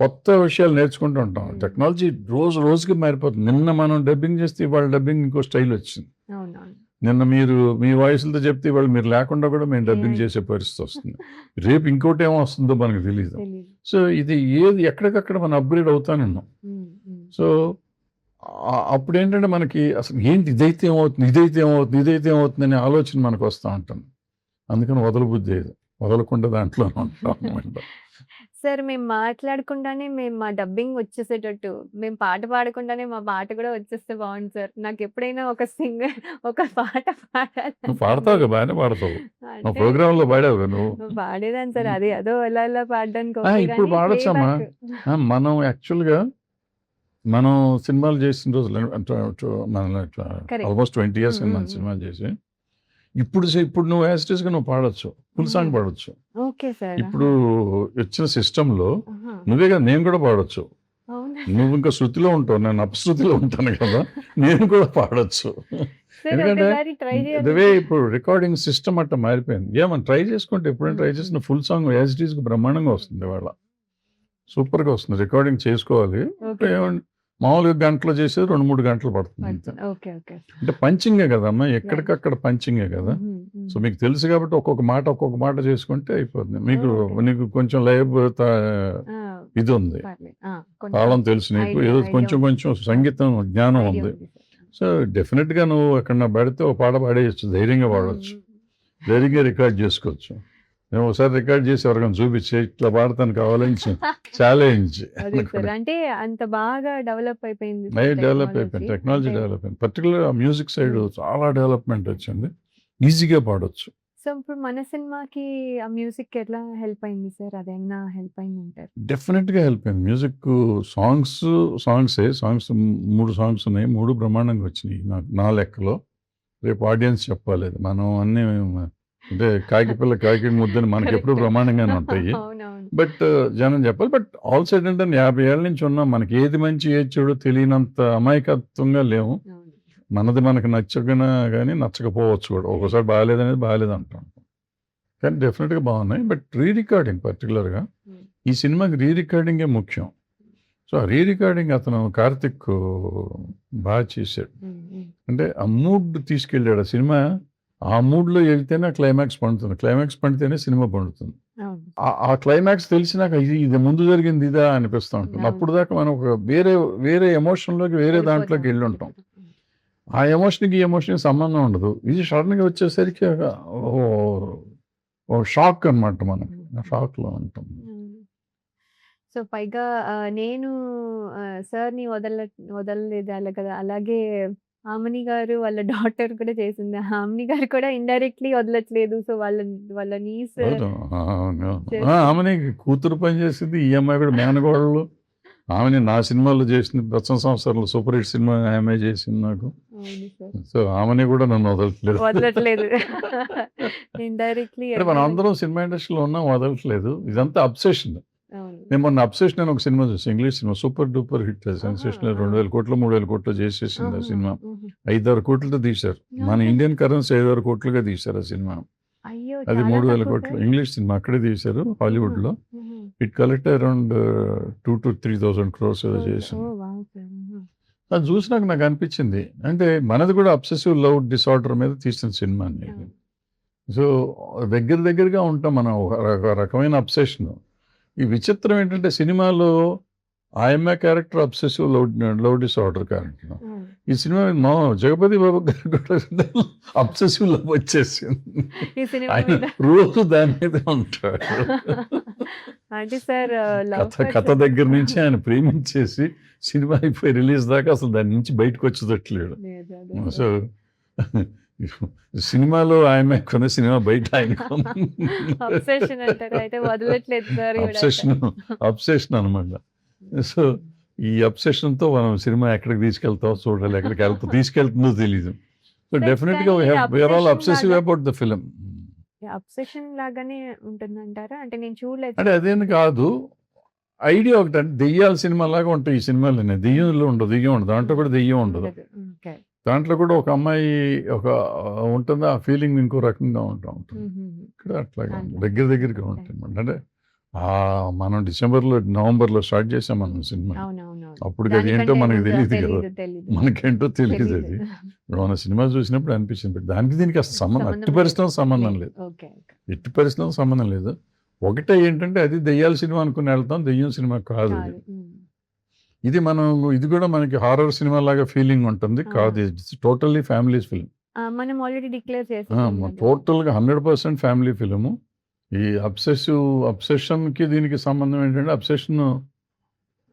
కొత్త విషయాలు నేర్చుకుంటూ ఉంటాం. టెక్నాలజీ రోజు రోజుకి మారిపోతుంది. నిన్న మనం డబ్బింగ్ చేస్తే ఇవాళ డబ్బింగ్ ఇంకో స్టైల్ వచ్చింది. అవునవును. నిన్న మీరు మీ వాయిస్‌లతో చెప్తే ఇవాళ మీరు లేకుండా కూడా మేము డబ్బింగ్ చేసే పరిస్థితి వస్తుంది. రేపు ఇంకోటేమో వస్తుందో మనకు తెలీదు. తెలీదు. సో, ఇది ఎక్కడికక్కడ మనం అప్‌గ్రేడ్ అవుతానే ఉన్నాం. హ్మ్. హ్మ్. సో, అప్పుడేంటంటే మనకి అసలు ఏంటి ఇదైతే ఏమవుతుందనే ఆలోచన మనకు వస్తా ఉంటుంది. అందుకని వదలబుద్ధి లేదు. వదలకుండా దాంట్లోనే ఉంటాం అన్నమాట. సార్ మేము మాట్లాడకుండానే మా డబ్బింగ్ వచ్చేసేటట్టు, మేము పాట పాడకుండానే మా పాట కూడా వచ్చేస్తే బావుండు సార్. నాకెప్పుడైనా ఒక పాట పాడాలని నువ్వు పాడతావుగా, బాగానే పాడతావు. మా అంటే ప్రోగ్రామ్‌లో పాడావుగా నువ్వు. పాడేదాన్ని సార్. అది అదో అలా పాడడానికి ఆ! ఓకే ఇప్పుడు గానీ పాడొచ్చమ్మా. ప్లేబ్యాక్ మనం యాక్చువల్‌గా మనం సినిమాలు చేసిన రోజులు మనం కరెక్ట్. ఆల్మోస్ట్ 20 ఇయర్స్ హ్మ్. మనం హ్మ్. సినిమాలు చేసి. ఇప్పుడు నువ్వు యాజ్ ఇట్ ఈస్‌గా నువ్వు పాడొచ్చు. ఫుల్ సాంగ్ పాడొచ్చు. Okay sir. ఇప్పుడు వచ్చిన సిస్టమ్‌లో ఆహా! నువ్వే కాదు, నేను కూడా పాడొచ్చు. అవునా? నువ్వు ఇంకా శృతిలో ఉంటావు, నేను అపశృతిలో ఉంటాను కదా! నేను కూడా పాడొచ్చు. సరే ఎందుకంటే ఒకసారి ట్రై ద చేయాలి వే సార్. ఇప్పుడు రికార్డింగ్ సిస్టమ్ అట్ట మారిపోయింది. మనం ట్రై చేసుకుంటే ఎప్పుడైనా ట్రై చేసిన ఫుల్ సాంగ్ యాజ్ ఇట్ ఈస్‌గా బ్రహ్మాండంగా వస్తుంది ఇవాళ. సూపర్‌గా వస్తుంది. రికార్డింగ్ చేసుకోవాలి. ఓకే. ఏమండి మామూలుగా గంటలో చేసేది 2, 3 గంటలు పడుతుంది అంతే. ఓకే. ఓకే. అంటే పంచింగే కదమ్మా! రైట్. ఎక్కడికక్కడ పంచింగే కదా! హుహు. హ్మ్. సో, మీకు తెలుసు కాబట్టి ఒక్కొక్క మాట చేసుకుంటే అయిపోతుంది. ఓకే. నీకు కొంచెం ఆ! ఇది ఉంది. పర్లేదు. కొంచెం తాళం తెలుసు నీకు. ఐడియా ఏదో ఐడియా కొంచెం సంగీతం జ్ఞానం ఐడియా ఉంది. ఉంది సార్. సో, డెఫినిట్‌గా నువ్వు ఎక్కడన్నా పాడితే ఒక పాట పాడేయొచ్చు. ధైర్యంగా పాడొచ్చు. ధైర్యంగా రికార్డ్ చేసుకోవచ్చు. నేను ఒకసారి రికార్డ్ చేసి ఎవరికైనా చూపించి ఇట్లా పాడతాను కావాలని ఛాలెంజ్ అదే సార్. అంటే అంత బాగా డెవలప్ అయిపోయింది సార్ డెవలప్ అయిపోయింది. టెక్నాలజీ అంటే డెవలప్ అయింది. పర్టికులర్‌గా మ్యూజిక్ సైడ్ చాలా డెవలప్‌మెంట్ వచ్చింది. ఈజీగా పాడొచ్చు. సో, ఇప్పుడు మన సినిమాకి ఆ మ్యూజిక్ ఎట్లా హెల్ప్ అయింది సార్? అదేమన్నా హెల్ప్ అయిందంటారా? డెఫినెట్‌గా హెల్ప్ అయింది. మ్యూజిక్కు సాంగ్స్ 3 సాంగ్స్ ఉన్నాయి. 3 బ్రహ్మాండంగా వచ్చినాయి నా లెక్కలో. రేపు ఆడియన్స్ చెప్పాలి అది. మనం అన్నీ అంటే కాకి పిల్ల కాకి ముద్దని మనకెప్పుడు కరెక్ట్. బ్రహ్మాండంగానే ఉంటాయి. అవునవును. బట్ జనం చెప్పాలి. బట్ ఆల్ సైడ్ అంటే 50 ఏళ్ల నుంచి ఉన్నాం. మనకి ఏది మంచి ఏది చెడో తెలియనంత అమాయకత్వంగా లేము. అవును. మనది మనకు నచ్చకున్నా గానీ నచ్చకపోవచ్చు కూడా. ఒక్కోసారి బాలేదనేది బాలేదంటాం. కానీ డెఫినెట్‌గా బాగున్నాయి. బట్ రికార్డింగ్ పర్టిక్యులర్‌గా హ్మ్. ఈ సినిమాకి రికార్డింగే ముఖ్యం. సో, ఆ రికార్డింగ్ అతను కార్తిక్ బాగా చేశాడు. హ్మ్. హ్మ్. అంటే ఆ మూడ్ తీసుకెళ్ళాడు. ఆ సినిమా ఆ మూడ్‌లో ఎళ్తేనే ఆ క్లైమాక్స్ పండుతుంది. క్లైమాక్స్ పండితేనే సినిమా పండుతుంది. అవును. ఆ క్లైమాక్స్ తెలిసినాక ఇది ముందు జరిగింది ఇదా అనిపిస్తా ఉంటుంది. అవును. అప్పటిదాకా మనం ఒక వేరే ఎమోషన్‌లోకి వేరే వెళ్ళిపోతాం. దాంట్లోకి ఎళ్ళుంటాం. హ్మ్. ఆ ఎమోషన్‌కి, ఈ ఎమోషన్‌కి సంబంధం ఉండదు. ఇది సడెన్‌గా వచ్చేసరికి ఓహ్! ఓ షాక్ అనమాట మనకి. ఆ షాక్‌లో ఉంటాం. హ్మ్. సో, పైగా నేను సార్‌ని వదలలేదు అలా కదా! అలాగే హామిని గారు వాళ్ళ డాటర్ కూడా చేసింది. హామిని గారు కూడా ఇండైరెక్ట్‌లీ వదలట్లేదు. సో, వాళ్ళ నీస్ అవును. అవును. చేస్తుంది. ఆమెని కూతురు పని చేసింది. ఈ అమ్మాయి కూడా మేనకోడలు. ఆమెని నా సినిమాలో చేసింది. 'ప్రస్తుతం సంవత్సరంలో' సూపర్ హిట్ సినిమా ఆమె చేసింది నాకు. అవును సార్. సో, ఆమెని కూడా నన్ను వదలట్లేదు. వదలట్లేదు. ఇండైరెక్ట్‌లీ అంటే మనం ఎట్లా అందరం సినిమా ఇండస్ట్రీలో ఉన్నాం వదలట్లేదు. ఇదంతా అబ్సెషన్. అవును. నేను మొన్న 'అబ్సెషన్' అని ఒక సినిమా చూసాను. English cinema. Super duper hit అది. ఆహా! సెన్సేషనల్ ఆ! 2000 కోట్లు, 3000 కోట్లు చేసేసింది ఆ ఆహా! సినిమా. హుహు. 5, 6 కోట్లతో తీశారు. మన ఆహా! ఇండియన్ కరెన్సీ 5, 6 కోట్లుగా తీశారు ఆ సినిమా. అయ్యో! అది చాలా 3000 తక్కువ కోట్లు. సార్. ఇంగ్లీష్ సినిమా అక్కడే తీశారు ఆహా! హాలీవుడ్‌లో. హుహు. ఇట్ కలెక్ట్ అరౌండ్ 2,000-3,000 క్రోర్స్ ఏదో క్రోర్స్. చేసింది. ఓహ్! వావ్! సార్. ఆహా! అది చూసినాక నాకు అనిపించింది. అంటే మనది కూడా అబ్సెసివ్ లవ్ డిసార్డర్ మీద తీసిన సినిమా అండి ఇది. అవును. సో, దగ్గరగా ఉంటాం మనం. ఒక రకమైన అబ్సెషన్. ఈ విచిత్రం ఏంటంటే సినిమాలో ఆ అమ్మాయి character obsessive love disorder character. అవును. ఈ సినిమా మా జగపతి బాబు గారికి కూడా అబ్సెసివ్ లవ్ వచ్చేసింది. ఈ సినిమా ఆయన మీద రోజు దాని మీదే ఉంటాడు. అంటే సార్ లవ్ కథ పర్సన్ దగ్గర నుంచి ఆయన ప్రేమించేసి సినిమా అయిపోయి రిలీజ్ దాకా అసలు దాని నుంచి బయటకు వచ్చేటట్లేడు. లేదు. అదే సో, సార్. సినిమాలో ఆయనకున్న సినిమా బయట ఆయనకు అబ్సెషన్ అంటారు. అయితే వదలట్లేదు సార్ గూడా అయితే. అబ్సెషన్ అనమాట. సో, ఈ అబ్సెషన్‌తో మనం సినిమా ఎక్కడికి తీసుకెళ్తామో చూడాలి. తీసుకెళ్తుందో తెలీదు. సో, సార్ డెఫినిట్‌గా కానీ ఇది we are all obsession obsessive లాగా అబౌట్ ద ఫిల్మ్. అబ్సెషన్ లాగానే ఉంటుందంటారా? అంటే నేను చూడలేదు అంటే సార్ ఆ అదేని సినిమా. కాదు. ఐడియా ఒకటంటే దెయ్యాల సినిమాలాగా ఉంటాయి ఈ సినిమాలన్నీ. దెయ్యంలో ఉండదు. దెయ్యం ఉండదు. దాంట్లో హ్మ్. కూడా దెయ్యం ఉండదు. ఉండదు. ఓకే. దాంట్లో కూడా ఒక అమ్మాయి ఒక ఉంటుంది. ఆ ఫీలింగ్ ఇంకో రకంగా ఉంటుంది. హుహుహు. ఇక్కడ అట్లాగే ఉంది. దాంట్లో దగ్గరగా ఓకే. ఉంటాయన్నమాట. అంటే మనం నవంబర్‌లో స్టార్ట్ చేసాం మనం సినిమా. అవునవునవును. అప్పటికి అది ఏంటో దానికంటే మనకు ముందు తెలీదు కదా! తెలీదు. మనకేంటో తెలీదది. తెలీదు. ఇప్పుడు మన సినిమా చూసినప్పుడు అనిపించింది. బట్ దానికి దీనికి అసలు సంబంధం ఎట్టి లేదు. పరిస్థితుల్లో సంబంధం లేదు. ఓకే. ఓకే. ఎట్టి పరిస్థితుల్లో సంబంధం లేదు. ఒకటే ఏంటంటే అది దెయ్యాల సినిమా అనుకుని వెళ్తాం. దెయ్యం సినిమా కాదది. కాదు. హ్మ్. ఇది కూడా మనకి హారర్ సినిమాలాగా ఫీలింగ్ ఉంటుంది. ఆ! కాదు. It's totally families film. మనం ఆల్రెడీ డిక్లేర్ చేసేసాం కదా! టోటల్‌గా 100% ఫ్యామిలీ ఫిల్ము. ఈ అబ్సెషన్‌కి దీనికి సంబంధం ఏంటంటే అబ్సెషన్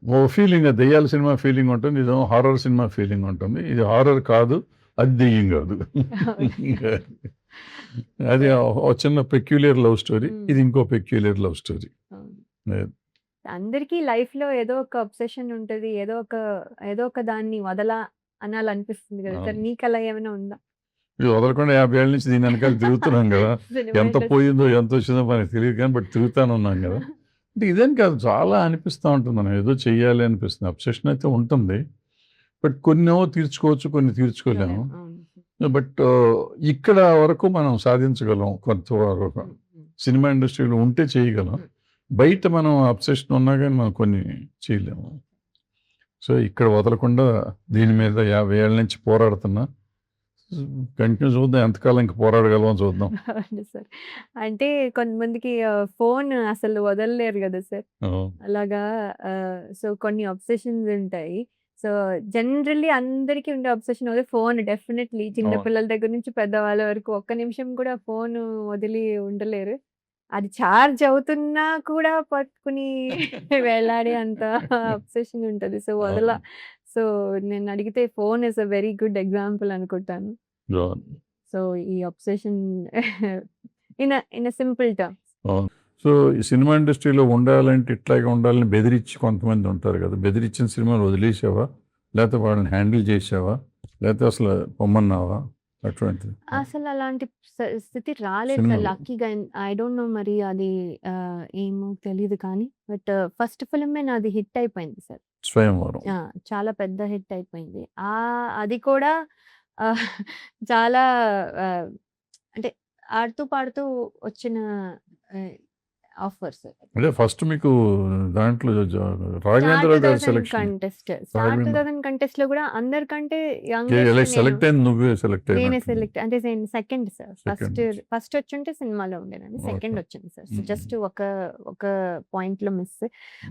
ఓ ఫీలింగ్ దెయ్యాల సినిమా ఫీలింగ్ ఉంటుంది. ఇదేమో హారర్ సినిమా ఫీలింగ్ ఉంటుంది. ఇది హారర్ కాదు. అది దెయ్యం కాదు. అది సో ఓ చిన్న పెక్యులియర్ లవ్ స్టోరీ. హ్మ్. ఇది ఇంకో పెక్యులియర్ లవ్ స్టోరీ. అవును. అందరికీ లైఫ్‌లో ఏదో ఒక అబ్సెషన్ ఉంటది. ఏదో ఒక దాన్ని అనాలనిపిస్తుంది కదా! సార్ అవును. మీకలా ఏమైనా ఉందా? ఇది వదలకుండా 50 ఏళ్ల నుంచి దీని వెనకాల తిరుగుతున్నాం కదా! సినిమా ఎంత ఇండస్ట్రీ పోయిందో, ఎంత వచ్చిందో మనకు తెలియదు కానీ బట్ తిరుగుతానే ఉన్నాం కదా! అంటే ఇదేం కాదు. చాలా అనిపిస్తా ఉంటుంది. మనం ఏదో చెయ్యాలి అనిపిస్తుంది. అబ్సెషన్ అయితే ఉంటుంది. బట్ కొన్నేమో తీర్చుకోవచ్చు. కొన్ని తీర్చుకోలేము. అవును. బట్ ఇక్కడ వరకు మనం సాధించగలం కొంతవరకు. హ్మ్. హ్మ్. సినిమా ఇండస్ట్రీలో ఉంటే చేయగలం. హ్మ్. బయట మనం అబ్సెషన్ ఉన్నా గాని మనం కొన్ని చేయలేము. సో, ఇక్కడ వదలకుండా దీని మీద 50 ఏళ్ల నుంచి పోరాడుతున్నా. కంటిన్యూ చూద్దాం ఎంతకాలం ఇంక పోరాడగలమో చూద్దాం. అవును సార్. అంటే కొంతమందికి ఫోన్ అసలు వదలలేరు గదా సార్! అవును. అలాగా సో, కొన్ని అబ్సెషన్స్ ఉంటాయి. సో, జనరల్లీ అందరికీ ఉండే అబ్సెషన్ అదే ఫోన్ డెఫినెట్‌లీ. చిన్న అవును. పిల్లల దగ్గర నుంచి పెద్దవాళ్ళ వరకు ఒక్క నిమిషం కూడా ఫోను వదిలి ఉండలేరు. అది చార్జ్ అవుతున్నా కూడా పట్టుకుని వేలాడే అంత అబ్సెషన్ ఉంటది. అవును. సో, నేనడిగితే phone is a very good example అనుకుంటాను. అవును. సో, ఈ obsession in a simple terms. అవును. సో, ఈ సినిమా ఇండస్ట్రీలో ఉండాలంటే ఇట్లాగే ఉండాలని బెదిరించి కొంతమంది ఉంటారు కదా! బెదిరించిన సినిమాలు వదిలేసావా? లేతే వాళ్ళని హ్యాండిల్ చేసావా? లేతే అసలు పొమ్మన్నావా? అటువంటిది. అసలు అలాంటి స్థితి రాలేదు సార్ సినిమాలు. లక్కీగా. ఐ డోంట్ నో మరి అది ఏమో తెలీదు కానీ బట్ ఫస్ట్ ఫిల్మే నాది హిట్ అయిపోయింది సార్. 'స్వయంవరం.' చాలా పెద్ద హిట్ అయిపోయింది. అది కూడా ఆహ్, చాలా ఆహ్, అంటే ఆడుతూ పాడుతూ వచ్చిన ఆహ్, ఆఫర్స్. అంటే ఫస్ట్ మీకు దాంట్లో స్టార్ రాఘవేంద్రరావు గారి 2000 సెలక్షన్. కంటెస్ట్. స్టార్ రాఘవేంద్ర 2000 కంటెస్ట్‌లో గూడా అందరికంటే యంగెస్ట్ నేను. సెలెక్ట్ అయింది నువ్వే సెలెక్ట్ నేనే అయినట్టుంది. సెలెక్ట్ అంటే నేను సెకండ్ సార్. సెకండ్. ఫస్ట్ వచ్చుంటే సినిమాలో ఉండేదాన్ని. Second okay. వచ్చింది సార్. సో హ్మ్. జస్ట్ ఒక పాయింట్‌లో మిస్.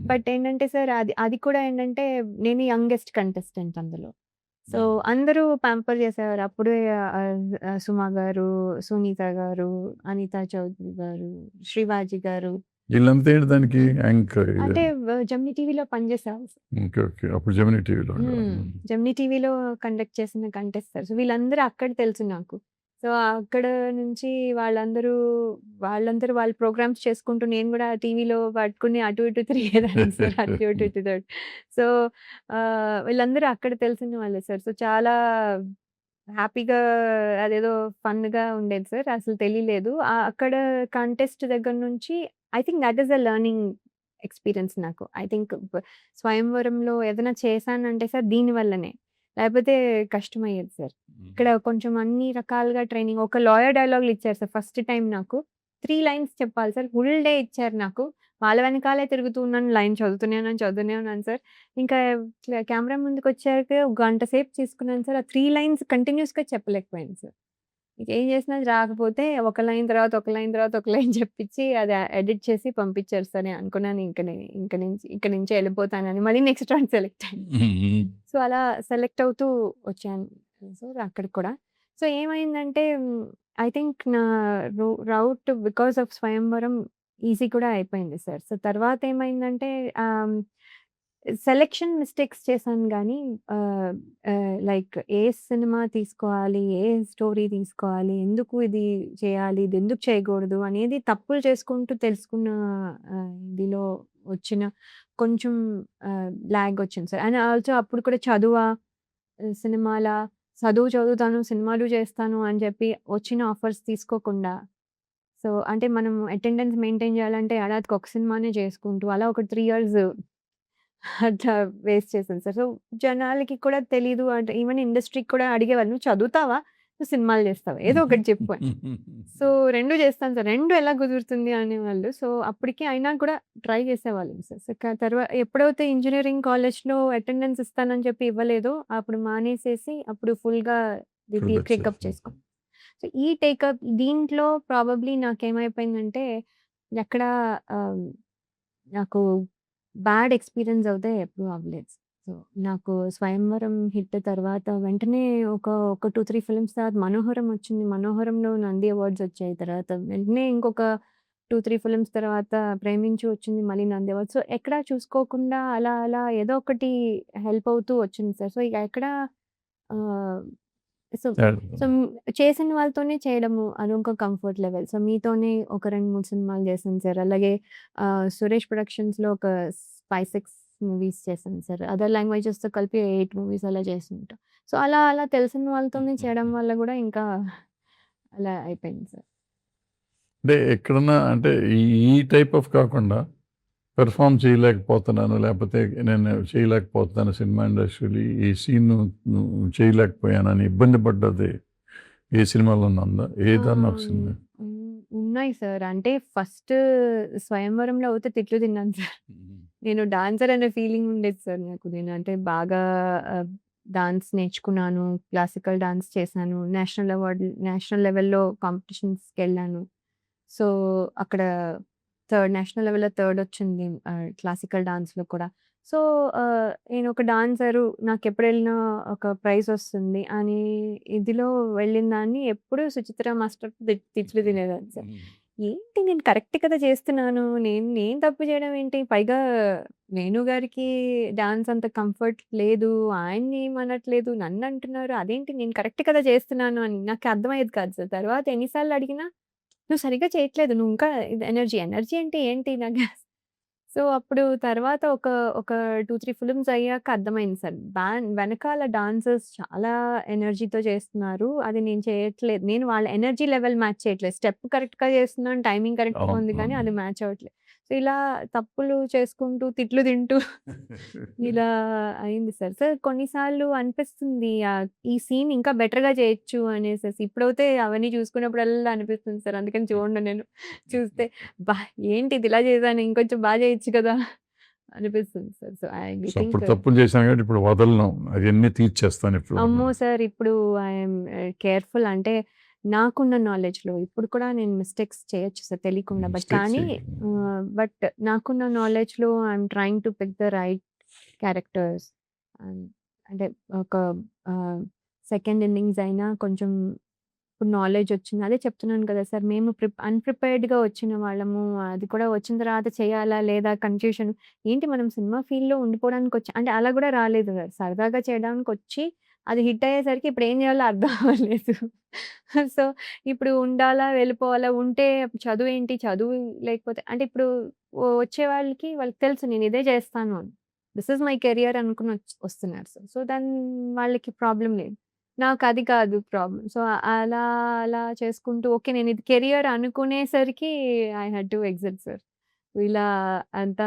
బట్ ఏంటంటే సార్ అది కూడా ఏంటంటే నేను యంగెస్ట్ కంటెస్టెంట్ అందులో. సో అందరూ ప్యాంపర్ చేసేవారు. అప్పుడే సుమ గారు, సునీత గారు, అనితా చౌదరి గారు, శ్రీవాజీ గారు. వీళ్ళంతా ఏంటి దానికి యాంకర్ అంటే జెమినీ టీవీలో పనిచేసేవాళ్ళు సార్. ఓకే. ఓకే. అప్పుడు జెమినీ టీవీలో ఉండేవాళ్ళు. జెమినీ టీవీలో కండక్ట్ చేసిన కంటెస్టర్స్. వీళ్ళందరూ అక్కడ తెలుసు నాకు. సో, అక్కడ నుంచి వాళ్ళందరూ వాళ్ళ ప్రోగ్రామ్స్ చేసుకుంటూ నేను గూడా టీవీలో పట్టుకొని అటు ఇటు తిరిగేదాన్ని సార్. అటు ఇటు ఇటు ఇటు. సో, వీళ్ళందరూ అక్కడ తెలిసిన వాళ్ళే సార్. సో, చాలా హ్యాపీగా అదేదో ఫన్‌గా ఉండేది సార్. అసలు తెలియలేదు. అక్కడ కంటెస్ట్ దగ్గర నుంచి I think that is a learning experience నాకు. ఐ థింక్ స్వయంవరంలో ఏదైనా చేశానంటే సార్ దీని వల్లనే. లేకపోతే కష్టమయ్యేది సార్. ఇక్కడ కొంచెం అన్ని రకాలుగా ట్రైనింగ్ ఒక లాయర్ డైలాగులు ఇచ్చారు సార్ ఫస్ట్ టైమ్ నాకు. 3 లైన్స్ చెప్పాలి సార్. ఫుల్ డే ఇచ్చారు నాకు. వాళ్ళ వెనకాలే తిరుగుతూ ఉన్నాను. లైన్ చదువుతూనే ఉన్నాను సార్. ఇంకా కెమెరా ముందుకొచ్చాక ఒక గంట సేపు తీసుకున్నాను సార్. ఆ 3 లైన్స్ కంటిన్యూయస్‌గా చెప్పలేకపోయాను సార్. ఏం చేసినా అది రాకపోతే ఒక లైన్ తర్వాత ఒక లైన్ తర్వాత ఒక లైన్ చెప్పించి అది ఎడిట్ చేసి పంపించారు సార్. నేను అనుకున్నాను ఇక్కడి నుంచి వెళ్ళిపోతానని. మళ్ళీ నెక్స్ట్ రౌండ్ సెలెక్ట్ అయ్యాను. సో, అలా సెలెక్ట్ అవుతూ వచ్చాను సార్ అక్కడికి కూడా. సో, ఏమైందంటే ఐ థింక్ నా రౌట్ బికాస్ ఆఫ్ స్వయంవరం ఈజీ కూడా అయిపోయింది సార్. సో, తర్వాత ఏమైందంటే సెలక్షన్ మిస్టేక్స్ చేశాను గానీ లైక్ ఏ సినిమా తీసుకోవాలి, ఏ స్టోరీ తీసుకోవాలి, ఎందుకు ఇది చేయాలి, ఇది ఎందుకు చేయకూడదు అనేది తప్పులు చేసుకుంటూ తెలుసుకున్న ఇదిలో వచ్చిన కొంచెం లాగ్ వచ్చింది సార్. అండ్ ఆల్సో అప్పుడు కూడా సినిమాలా, చదువుతాను, సినిమాలు చేస్తాను అని చెప్పి వచ్చిన ఆఫర్స్ తీసుకోకుండా సో, అంటే మనం అటెండెన్స్ మెయింటైన్ చేయాలంటే ఏడాదికి ఒక సినిమానే చేసుకుంటూ అలా ఒక 3 ఇయర్స్ అట్లా వేస్ట్ చేశాను సార్. సో, జనాలకి కూడా తెలీదు అంటే ఈవెన్ ఇండస్ట్రీకి కూడా అడిగేవాళ్ళు. "నువ్వు చదువుతావా? నువ్వు సినిమాలు చేస్తావా? ఏదో ఒకటి చెప్పు" అని. సో, 2 చేస్తాను సార్. 2 ఎలా కుదురుతుంది అనేవాళ్ళు. సో, అప్పటికి అయినా కూడా ట్రై చేసేవాళ్ళం సార్. సో, ఎప్పుడైతే ఇంజినీరింగ్ కాలేజ్‌లో అటెండెన్స్ ఇస్తానని చెప్పి ఇవ్వలేదో అప్పుడు మానేసేసి అప్పుడు ఫుల్‌గా టేకప్ చేసుకున్నాను. సో, ఈ టేకప్ దీంట్లో ప్రాబబ్లీ నాకేమైపోయిందంటే ఎక్కడ ఆహ్, నాకు బ్యాడ్ ఎక్స్‌పీరియన్స్ అయితే ఎప్పుడు అవ్వలేదు. సో, నాకు 'స్వయంవరం' హిట్ తర్వాత వెంటనే ఒక 2, 3 ఫిల్మ్స్ తర్వాత 'మనోహరం' వచ్చింది. 'మనోహరంలో' నంది అవార్డ్స్ వచ్చాయి. తర్వాత వెంటనే ఇంకొక 2, 3 ఫిల్మ్స్ తర్వాత 'ప్రేమించు' వచ్చింది. మళ్ళీ నంది అవార్డ్స్. సో, ఎక్కడా చూసుకోకుండా అలా ఏదో ఒకటి హెల్ప్ అవుతూ వచ్చింది సార్. సో, ఇక ఎక్కడ ఆహ్, సో సో, చేసిన వాళ్ళతోనే చేయడము అదొక కంఫర్ట్ లెవెల్. సో, మీతోనే ఒక 2, 3 సినిమాలు చేశాను సార్. అలాగే సురేష్ ప్రొడక్షన్స్‌లో ఒక 5, 6 మూవీస్ చేశాను సార్. అదర్ లాంగ్వేజెస్‌తో కలిపి 8 మూవీస్ అలా చేసుంటా. సో, అలా తెలిసిన వాళ్ళతోనే చేయడం వల్ల గూడా ఇంకా అలా అయిపోయింది సార్. అంటే ఎక్కడన్నా అంటే ఈ టైప్ ఆఫ్ కాకుండా పెర్ఫార్మ్ చేయలేకపోతున్నాను, లేకపోతే నేను చేయలేకపోతున్నాను సినిమా ఇండస్ట్రీలో ఈ సీన్ చేయలేకపోయానని ఇబ్బంది పడ్డది ఏ సినిమాలోనే ఉందా? ఏదన్నా ఒక సినిమా? ఉన్నాయి సార్. అంటే ఫస్ట్ 'స్వయంవరంలో' అయితే తిట్లు తిన్నాను సార్. నేను డాన్సర్ అనే ఫీలింగ్ ఉండేది సార్ నాకు. నేను అంటే బాగా డాన్స్ నేర్చుకున్నాను. క్లాసికల్ డాన్స్ చేశాను. నేషనల్ లెవెల్‌లో కాంపిటీషన్స్‌కెళ్ళాను. సో, అక్కడ నేషనల్ లెవెల్‌లో థర్డ్ వచ్చింది క్లాసికల్ డాన్స్‌లో కూడా. సో, నేనొక డాన్సరు నాకెప్పుడెళ్ళినా ఒక ప్రైజ్ వస్తుంది అని ఇదిలో వెళ్ళిన దాన్ని ఎప్పుడూ సుచిత్ర మాస్టర్ తిట్లు తినేదాన్ని సార్. ఏంటి నేను కరెక్ట్ కదా చేస్తున్నాను. నేను తప్పు చేయడం ఏంటి? పైగా వేణు గారికి డాన్స్ అంత కంఫర్ట్ లేదు. ఆయన్ని ఏమనట్లేదు. నన్నంటున్నారు. అదేంటి నేను కరెక్ట్ కదా చేస్తున్నాను అని. నాకు అర్థమయ్యేది కాదు సార్. తర్వాత ఎన్ని సార్లు అడిగినా నువ్వు సరిగ్గా చేయట్లేదు. నువ్వు ఇంకా ఇది ఎనర్జీ, ఎనర్జీ అంటే ఏంటి నాకు సో, అప్పుడు తర్వాత ఒక 2, 3 ఫిల్మ్స్ అయ్యాక అర్థమైంది సార్. వెనకాల డాన్సర్స్ చాలా ఎనర్జీతో చేస్తున్నారు. అది నేను చేయట్లేదు. నేను వాళ్ళ ఎనర్జీ లెవెల్ మ్యాచ్ చేయట్లేదు. స్టెప్ కరెక్ట్‌గా చేస్తున్నాను. టైమింగ్ కరెక్ట్‌గా అవును. ఉంది కానీ అవును. అది మ్యాచ్ అవ్వట్లేదు. సో, ఇలా తప్పులు చేసుకుంటూ, తిట్లు తింటూ ఇలా అయింది సార్. సార్ కొన్నిసార్లు అనిపిస్తుంది ఈ సీన్ ఇంకా బెటర్‌గా చేయొచ్చు అనేసేసి. ఇప్పుడైతే అవన్నీ చూసుకున్నప్పుడల్లా అనిపిస్తుంది సార్. అందుకని చూడను నేను. చూస్తే అబ్బా! ఏంటిది ఇలా చేశాను ఇంకొంచెం చేయొచ్చు కదా! అనిపిస్తుంది sir. So, I so, think అప్పుడు తప్పులు చేశాను కాబట్టి ఇప్పుడు వదలను. అవన్నీ తీర్చేస్తాను ఇప్పుడు. అమ్మో! సార్ ఇప్పుడు ఐయామ్ కేర్‌ఫుల్ అంటే నాకున్న నాలెడ్జ్‌లో ఇప్పుడు కూడా నేను మిస్టేక్స్ చేయొచ్చు సార్ తెలియకుండా. మిస్టేక్స్ కానీ బట్ నాకున్న నాలెడ్జ్‌లో I'm trying to pick the right characters. And అంటే ఒక సెకండ్ ఇన్నింగ్స్ అయినా కొంచెం ఇప్పుడు నాలెడ్జ్ వచ్చింది. అదే చెప్తున్నాను కదా సార్! మేము అన్‌ప్రిపేర్డ్‌గా వచ్చిన వాళ్ళము. అది కూడా వచ్చిన తర్వాత చేయాలా? లేదా? కన్‌ఫ్యూషన్. ఏంటి మనం సినిమా ఫీల్డ్‌లో ఉండిపోవడానికొచ్చి అంటే అలా కూడా రాలేదు సార్. సరదాగా చేయడానికొచ్చి అది హిట్ అయ్యేసరికి ఇప్పుడు ఏం చేయాలో అర్థం అవ్వలేదు. సో, ఇప్పుడు ఉండాలా? వెళ్ళిపోవాలా? ఉంటే చదువేంటి? చదువు లేకపోతే అంటే ఇప్పుడు వచ్చే వాళ్ళకి తెలుసు నేను ఇదే చేస్తాను అని. దిస్ ఈజ్ మై కెరియర్ అనుకుని వస్తున్నారు సార్. సో, వాళ్ళకి ప్రాబ్లమ్ లేదు. నాకది కాదు ప్రాబ్లమ్. సో, అలా అలా చేసుకుంటూ ఓకే. నేనిది కెరియర్ అనుకునేసరికి I had to exit sir. ఇలా అంతా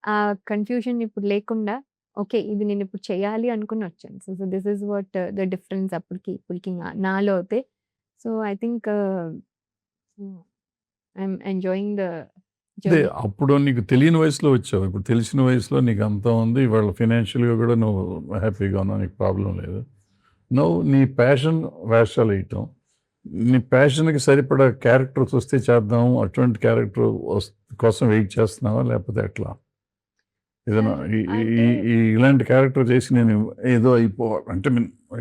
ఆ కన్‌ఫ్యూజన్ ఇప్పుడు లేకుండా ఓకే. ఇది నేనిప్పుడు చేయాలి అనుకుని వచ్చాను. So, so this is what the difference అప్పటికి, ఇప్పటికి నాలో అయితే. So, I think I'm enjoying the అదే జర్నీ. అప్పుడు నీకు తెలియని వయసులో వచ్చావు. ఇప్పుడు తెలిసిన వయసులో నీకు అంతా ఉంది. ఇవాళ ఫైనాన్షియల్‌గా కూడా నువ్వు హ్యాపీగా ఉన్నావు. నీకు ప్రాబ్లమ్ లేదు. నువ్వు నీ ప్యాషన్ వేషాలేయటం. నీ ప్యాషన్‌కి సరిపడా క్యారెక్టర్స్ వస్తే చేద్దాం. అటువంటి క్యారెక్టర్ కోసం వెయిట్ చేస్తున్నావా? లేకపోతే ఎట్లా? ఏదైనా సార్ ఈ ఈ అంటే ఈ ఇలాంటి క్యారెక్టర్ చేసి నేను ఏదో అయిపోవాలి అంటే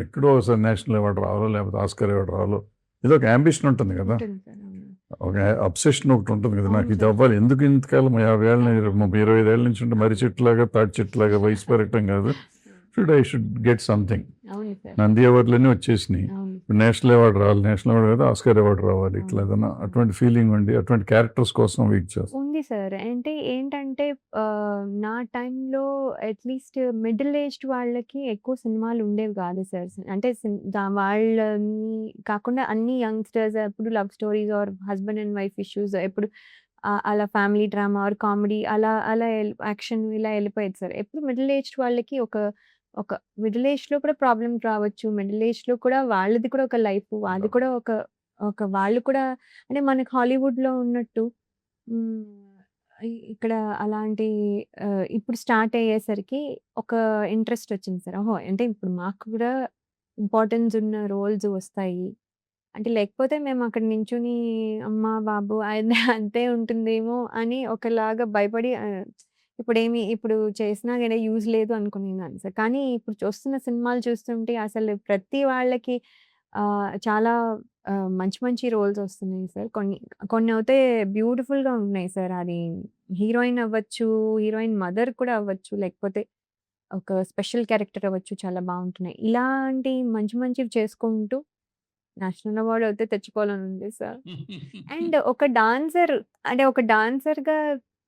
ఎక్కడో ఒకసారి నేషనల్ అవార్డ్ రావాలో, లేకపోతే ఆస్కార్ అవార్డ్ రావాలో, ఏదో ఒక యాంబిషన్ ఉంటుంది కదా! ఉంటుంది సార్. అవును. ఒక అబ్సెషన్ ఒకటి ఉంటుంది కదా! నాకు అవును ఇది సార్. అవ్వాలి. ఎందుకు ఇంతకాలం 50 ఏళ్ళ 25 ఏళ్ల నుంచి ఉంటే మర్రి చెట్టులాగా, తాటి చెట్టులాగా వయసు పెరగటం కాదు. I should get something. అవును సార్. నంది అవార్డులన్నీ వచ్చేసినాయి. అవును. ఇప్పుడు నేషనల్ అవార్డ్ రావాలి. నేషనల్ అవార్డ్ కదా ఆస్కార్ అవార్డ్ రావాలి. ఇట్లా అవును. ఏదైనా అటువంటి ఫీలింగ్ ఉండి అటువంటి క్యారెక్టర్స్ కోసం వెయిట్ చేస్తాం. ఉంది సార్. అంటే ఏంటంటే నా టైంలో అట్‌లీస్ట్ మిడిల్ ఏజ్డ్ వాళ్ళకి ఎక్కువ సినిమాలు ఉండేవి కాదు సార్. అంటే వాళ్ళని కాకుండా అన్ని యంగ్‌స్టర్స్ ఎప్పుడు love stories or husband and wife issues ఎప్పుడు అలా ఫ్యామిలీ డ్రామా ఆర్ కామెడీ అలా అలా యాక్షన్ ఇలా వెళ్ళిపోయేది సార్. ఎప్పుడు మిడిల్ ఏజ్డ్ వాళ్ళకి ఒక ఒక మిడిల్ ఏజ్‌లో కూడా ప్రాబ్లమ్స్ రావచ్చు. మిడిల్ ఏజ్‌లో కూడా వాళ్ళది కూడా ఒక లైఫ్. అది కూడా ఒక ఒక వాళ్ళు కూడా అంటే మనకి హాలీవుడ్‌లో ఉన్నట్టు హ్మ్. ఇక్కడ అలాంటి ఇప్పుడు స్టార్ట్ అయ్యేసరికి ఒక ఇంట్రెస్ట్ వచ్చింది సార్. ఓహో! అంటే ఇప్పుడు మాకు కూడా ఇంపార్టెన్స్ ఉన్న రోల్స్ వస్తాయి. అంటే లేకపోతే మేము అక్కడ నించొని అమ్మ, బాబు అది అంతే ఉంటుందేమో అని ఒకలాగా భయపడి ఇప్పుడు చేసినా గాని యూజ్ లేదు అనుకునేదాన్ని సార్. కానీ ఇప్పుడు చూస్తున్న సినిమాలు చూస్తుంటే అసలు ప్రతి వాళ్ళకి చాలా మంచి మంచి రోల్స్ వస్తున్నాయి సార్. కొన్నయితే బ్యూటిఫుల్‌గా ఉన్నాయి సార్. అది హీరోయిన్ అవ్వచ్చు, హీరోయిన్ మదర్ కూడా అవ్వచ్చు, లేకపోతే ఒక స్పెషల్ క్యారెక్టర్ అవ్వచ్చు చాలా బావుంటున్నాయి. ఇలాంటి మంచి మంచివి చేసుకుంటూ నేషనల్ అవార్డ్ అయితే తెచ్చుకోవాలని ఉంది సార్. అండ్ ఒక డాన్సర్ అంటే ఒక డాన్సర్‌గా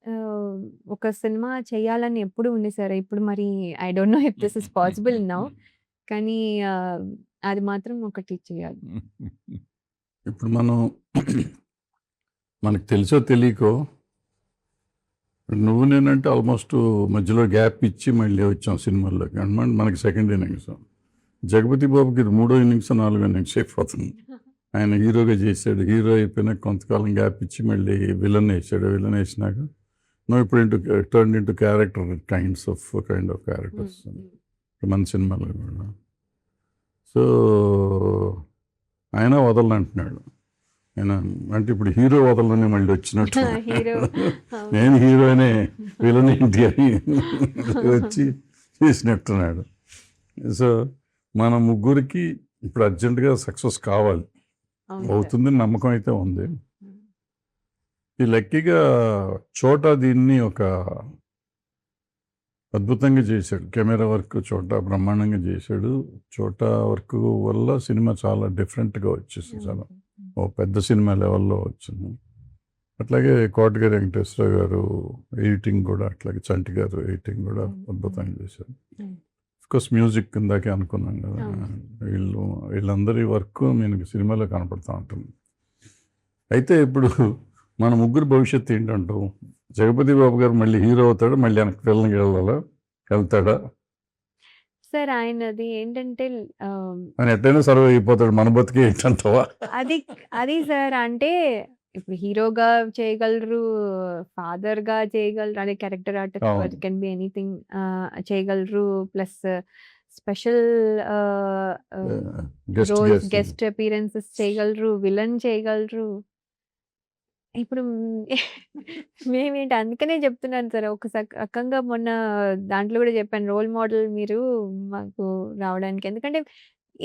ఆహ్, ఒక సినిమా చేయాలని ఎప్పుడూ ఉంది సార్. ఇప్పుడు మరి I don't know if this is possible now. కానీ అది మాత్రం ఒకటి చేయాలి. ఇప్పుడు మనం మనకు తెలుసో తెలియకో నువ్వు నేనంటే ఆల్మోస్ట్ మధ్యలో గ్యాప్ ఇచ్చి మళ్ళీ వచ్చాం సినిమాల్లోకి అనమాట. మనకి సెకండ్ ఇన్నింగ్స్. జగపతి బాబుకి ఇది 3వ ఇన్నింగ్స్ 4వ ఇన్నింగ్స్ అయిపోతుంది. ఆయన హీరోగా చేశాడు. హీరో అయిపోయినాక కొంతకాలం గ్యాప్ ఇచ్చి మళ్ళీ విలన్ వేసాడు. విలన్ వేసినాక నువ్వు ఇప్పుడు turn into character kind of characters మన సినిమాలో కూడా. సో ఆయన వదలంటున్నాడు. ఆయన అంటే ఇప్పుడు హీరో వదలని మళ్ళీ వచ్చినట్టు. హీరో నేను హీరోనే విలన్ ఏంటి అని వచ్చి చేసినట్టున్నాడు. సో మన ముగ్గురికి ఇప్పుడు అర్జెంటుగా సక్సెస్ కావాలి. అవుతుందని నమ్మకం అయితే ఉంది. ఈ లక్కీగా చోటా దీన్ని ఒక అద్భుతంగా చేశాడు. కెమెరా వర్క్ చోటా బ్రహ్మాండంగా చేశాడు. చోటా వర్క్ వల్ల సినిమా చాలా డిఫరెంట్గా వచ్చేసింది. చాలా పెద్ద సినిమా లెవెల్లో వచ్చింది. అట్లాగే కోటగిరి వెంకటేశ్వర గారు ఎడిటింగ్ కూడా, అట్లాగే చంటి గారు ఎడిటింగ్ కూడా అద్భుతంగా చేశారు. కోర్స్ మ్యూజిక్ ఇందాకే అనుకున్నాం కదా, వీళ్ళందరి వర్క్ నేను సినిమాలో కనపడుతూ ఉంటుంది. అయితే ఇప్పుడు మన ముగ్గురు భవిష్యత్తు ఏంటంటావు? జగపతి బాబు గారు మళ్ళీ హీరో అవుతాడా, మళ్ళీ వెనక్కి వెళ్తాడా? సార్ ఆయనది ఏంటంటే ఆయన ఎట్టయినా సర్వే అయిపోతాడు, మన బతికే ఏంటంటావా? అది సార్ అంటే ఇప్పుడు హీరోగా చేయగలరు, ఫాదర్గా చేయగలరు, అదే character artist can be anything చేయగలరు, plus special roles, guest appearances చేయగలరు, విలన్ చేయగలరు. ఇప్పుడు మేమేంటి అందుకనే చెప్తున్నాను సార్. ఒక రకంగా మొన్న దాంట్లో కూడా చెప్పాను, రోల్ మోడల్ మీరు మాకు రావడానికి. ఎందుకంటే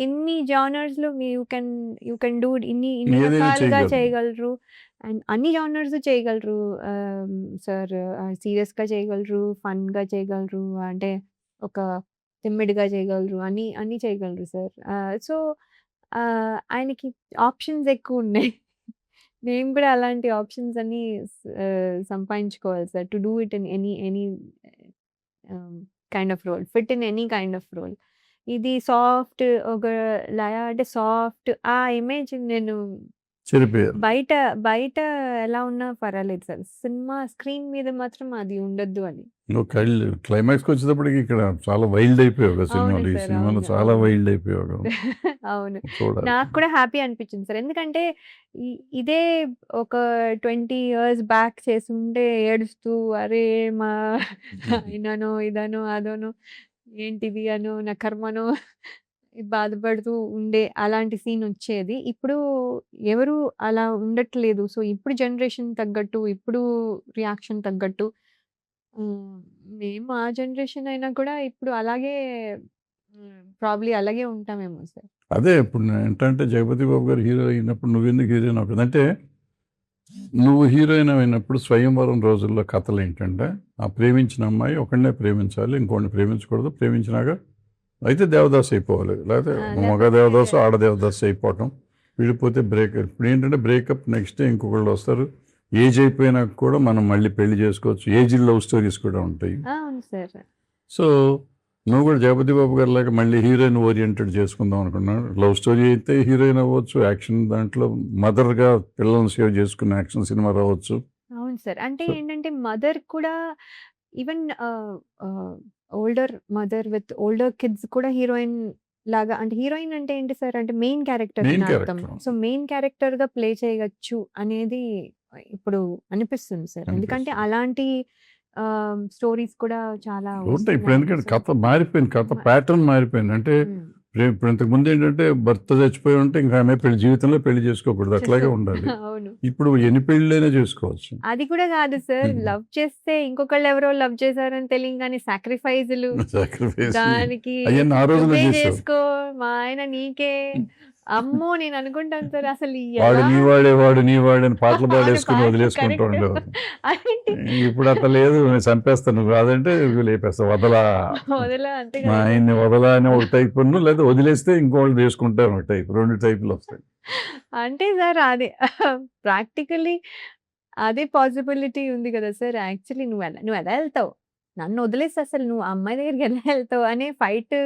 ఎన్ని జానర్స్లో యూ కెన్ డూ, ఇన్ని రకాలుగా చేయగలరు, అండ్ అన్ని జానర్స్ చేయగలరు సార్. సీరియస్గా చేయగలరు, ఫన్గా చేయగలరు, అంటే ఒక తిమ్మిడిగా చేయగలరు, అన్ని చేయగలరు సార్. సో ఆయనకి ఆప్షన్స్ ఎక్కువ ఉన్నాయి. నేను కూడా అలాంటి ఆప్షన్స్ అన్ని సంపాదించుకోవాలి sir, to do it in any kind of role, fit in any kind of role. ఇది సాఫ్ట్, ఒక లయ అంటే సాఫ్ట్, ఆ ఇమేజ్ నేను బయట ఎలా ఉన్నా పర్వాలేదు సార్, సినిమా స్క్రీన్ మీద మాత్రం అది ఉండొద్దు అని. క్లైమాక్స్కి వచ్చేటప్పటికి ఇక్కడ చాలా వైల్డ్ అయిపోయావు సినిమాలో, ఈ సినిమాలో చాలా వైల్డ్ అయిపోయావు. అవును, నాకు కూడా హ్యాపీ అనిపించింది సార్. ఎందుకంటే ఇదే ఒక 20 years బ్యాక్ చేసి ఉంటే ఏడుస్తూ, అరే మా అయినానో ఇదనో అదోనో ఏంటిది అను నా కర్మనో బాధపడుతూ ఉండే అలాంటి సీన్ వచ్చేది. ఇప్పుడు ఎవరు అలా ఉండట్లేదు. సో ఇప్పుడు జనరేషన్ తగ్గట్టు, ఇప్పుడు రియాక్షన్ తగ్గట్టు, మేము ఆ జనరేషన్ అయినా కూడా ఇప్పుడు అలాగే ప్రాబ్లీ అలాగే ఉంటామేమో సార్. అదే ఇప్పుడు ఏంటంటే జగపతి బాబు గారు హీరో అయినప్పుడు నువ్వెందుకు హీరోయిన్ అవుతుంది అంటే, నువ్వు హీరోయిన్ అయినప్పుడు స్వయంవరం రోజుల్లో కథలు ఏంటంటే, ఆ ప్రేమించిన అమ్మాయి ఒకడినే ప్రేమించాలి, ఇంకోటిని ప్రేమించకూడదు, ప్రేమించినాక అయితే దేవదాసు అయిపోవాలి, లేకపోతే మగ దేవదాసు ఆడ దేవదాసు అయిపోవటం, విడిపోతే బ్రేకప్. ఇప్పుడు ఏంటంటే బ్రేకప్, నెక్స్ట్ డే ఇంకొకళ్ళు వస్తారు, ఏజ్ అయిపోయినాక కూడా మనం మళ్ళీ పెళ్లి చేసుకోవచ్చు, ఏజ్ లవ్ స్టోరీస్ కూడా ఉంటాయి. సో నువ్వు కూడా జగపతి బాబు గారు లాగా మళ్ళీ హీరోయిన్ ఓరియంటెడ్ చేసుకుందాం అనుకున్నాను. లవ్ స్టోరీ అయితే హీరోయిన్ అవ్వచ్చు, యాక్షన్ దాంట్లో మదర్గా పిల్లల్ని సేవ్ చేసుకున్న యాక్షన్ సినిమా రావచ్చు. అవును సార్, అంటే ఏంటంటే మదర్ కూడా, even older mother with older kids కూడా హీరోయిన్ లాగా, అంటే హీరోయిన్ అంటే ఏంటి సార్ అంటే మెయిన్ క్యారెక్టర్ అర్థం. సో మెయిన్ క్యారెక్టర్ గా ప్లే చేయవచ్చు అనేది ఇప్పుడు అనిపిస్తుంది సార్. ఎందుకంటే అలాంటి స్టోరీస్ కూడా చాలా ఉంటాయి ఇప్పుడు. ఎందుకంటే కథ మారిపోయింది, కథ ప్యాటర్న్ మారిపోయింది. అంటే ఇప్పుడు ఇంతకు ముందు ఏంటంటే భర్త చచ్చిపోయి ఉంటే ఇంకా ఆమె జీవితంలో పెళ్లి చేసుకోకూడదు, అట్లాగే ఉండాలి. ఇప్పుడు ఎన్ని పెళ్ళైనా చేసుకోవచ్చు. అది కూడా కాదు సార్, లవ్ చేస్తే ఇంకొకళ్ళు ఎవరో లవ్ చేశారని తెలియగానే సాక్రిఫైజులు, దానికి చేసుకో మా ఆయన నీకే, అమ్మో నేను అనుకుంటాను సార్ అసలు వాడు నీ వాడని పాటలు పాడేసుకుని వదిలేసుకుంటూ ఉండేవారు. ఇప్పుడు అట్లా లేదు, నేను చంపేస్తాను కాదంటే లేపేస్తా, వదలా మా ఆయన్ని వదలా అని ఒక టైప్, లేదా వదిలేస్తే ఇంకోళ్ళు చేసుకుంటారు ఒక టైప్, 2 టైపులు వస్తాయి. అంటే సార్ అదే ప్రాక్టికల్లీ అదే పాసిబిలిటీ ఉంది కదా సార్. యాక్చువల్లీ నువ్వు ఎలా వెళ్తావు, నన్ను వదిలేస్తే అసలు నువ్వు అమ్మాయి దగ్గరికి ఎలా వెళ్తావు అనే ఫైట్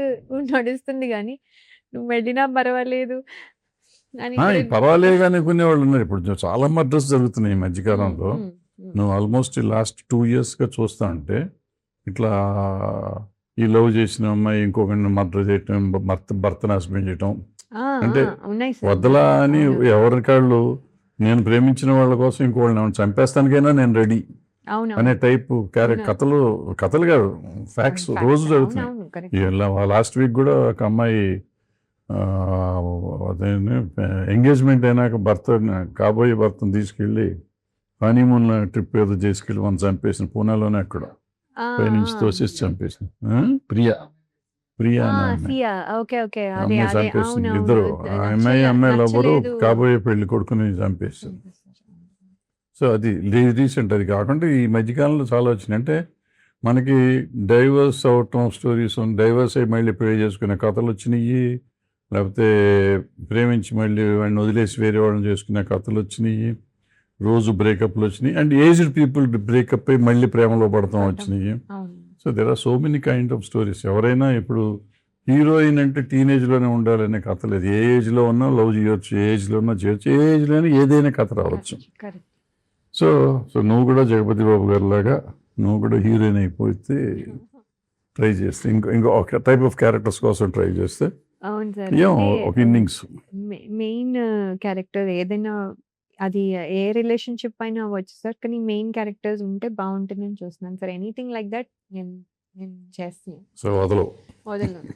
నడుస్తుంది, కానీ నువ్వు వెళ్ళినా పర్వాలేదు పర్వాలేదు అనుకునే వాళ్ళు ఉన్నారు. ఇప్పుడు చాలా మర్డర్స్ జరుగుతున్నాయి ఈ మధ్యకాలంలో. నువ్వు ఆల్మోస్ట్ లాస్ట్ 2 yearsగా చూస్తా ఉంటే ఇట్లా ఈ లవ్ చేసిన అమ్మాయి ఇంకొకరిని మర్డర్ చేయటం, భర్తను హస్బెండ్ చేయటం, అంటే వదలా అని ఎవరికాళ్ళు నేను ప్రేమించిన వాళ్ళ కోసం ఇంకోళ్ళని చంపేస్తానికైనా నేను రెడీ అనే టైప్ కథలు కాదు, ఫ్యాక్ట్స్ రోజు జరుగుతున్నాయి. లాస్ట్ వీక్ కూడా ఒక అమ్మాయి ఎంగేజ్మెంట్ అయినాక కాబోయే భర్తను తీసుకెళ్ళి హనీమూన్ ట్రిప్ ఏదో చేసుకెళ్ళి మనం చంపేసిన, పూణేలోనే అక్కడ పైనుంచి తోసేసి చంపేసిన ప్రియా అమ్మాయి చంపేసింది. ఇద్దరు అమ్మాయి లవ్వరు కాబోయే పెళ్లి కొడుకుని చంపేసింది. సో అది రీసెంట్. అది కాకుండా ఈ మధ్యకాలంలో చాలా వచ్చినాయి. అంటే మనకి డైవర్స్ అవటం స్టోరీస్, డైవర్స్ అయ్యి మళ్ళీ పెళ్లి చేసుకునే కథలు వచ్చినాయి. లేకపోతే ప్రేమించి మళ్ళీ వాడిని వదిలేసి వేరే వాళ్ళని చేసుకునే కథలు వచ్చినాయి, రోజు బ్రేకప్లు వచ్చినాయి, అండ్ ఏజ్డ్ పీపుల్ బ్రేకప్ అయి మళ్ళీ ప్రేమలో పడతాం వచ్చినాయి. అవును. So there are so many kind of stories. ఎవరైనా ఇప్పుడు హీరోయిన్ అంటే టీనేజ్లోనే ఉండాలనే కథ లేదు. ఏ ఏజ్లో ఉన్నా లవ్ చేయొచ్చు, ఏ ఏజ్లో ఉన్నా చేయొచ్చు, ఏ ఏజ్లోనే ఏదైనా కథ రావచ్చు. కరెక్ట్. సో సో నువ్వు కూడా జగపతి బాబు గారి లాగా నువ్వు కూడా హీరోయిన్ అయిపోతే ట్రై చేస్తే ఇంకో ఒక టైప్ ఆఫ్ క్యారెక్టర్స్ కోసం ట్రై చేస్తే అవును సార్. ఏం అంటే ఒక ఇన్నింగ్స్. మెయిన్ క్యారెక్టర్ ఏదైనా అది ఏ రిలేషన్షిప్ అయినా అవ్వచ్చు సార్. కానీ మెయిన్ క్యారెక్టర్స్ ఉంటే బాగుంటుందని చూస్తున్నాను సార్. ఎనీథింగ్ లైక్ దట్ నేను నేను చేస్తున్నాను. సో వదలవు, వదలను.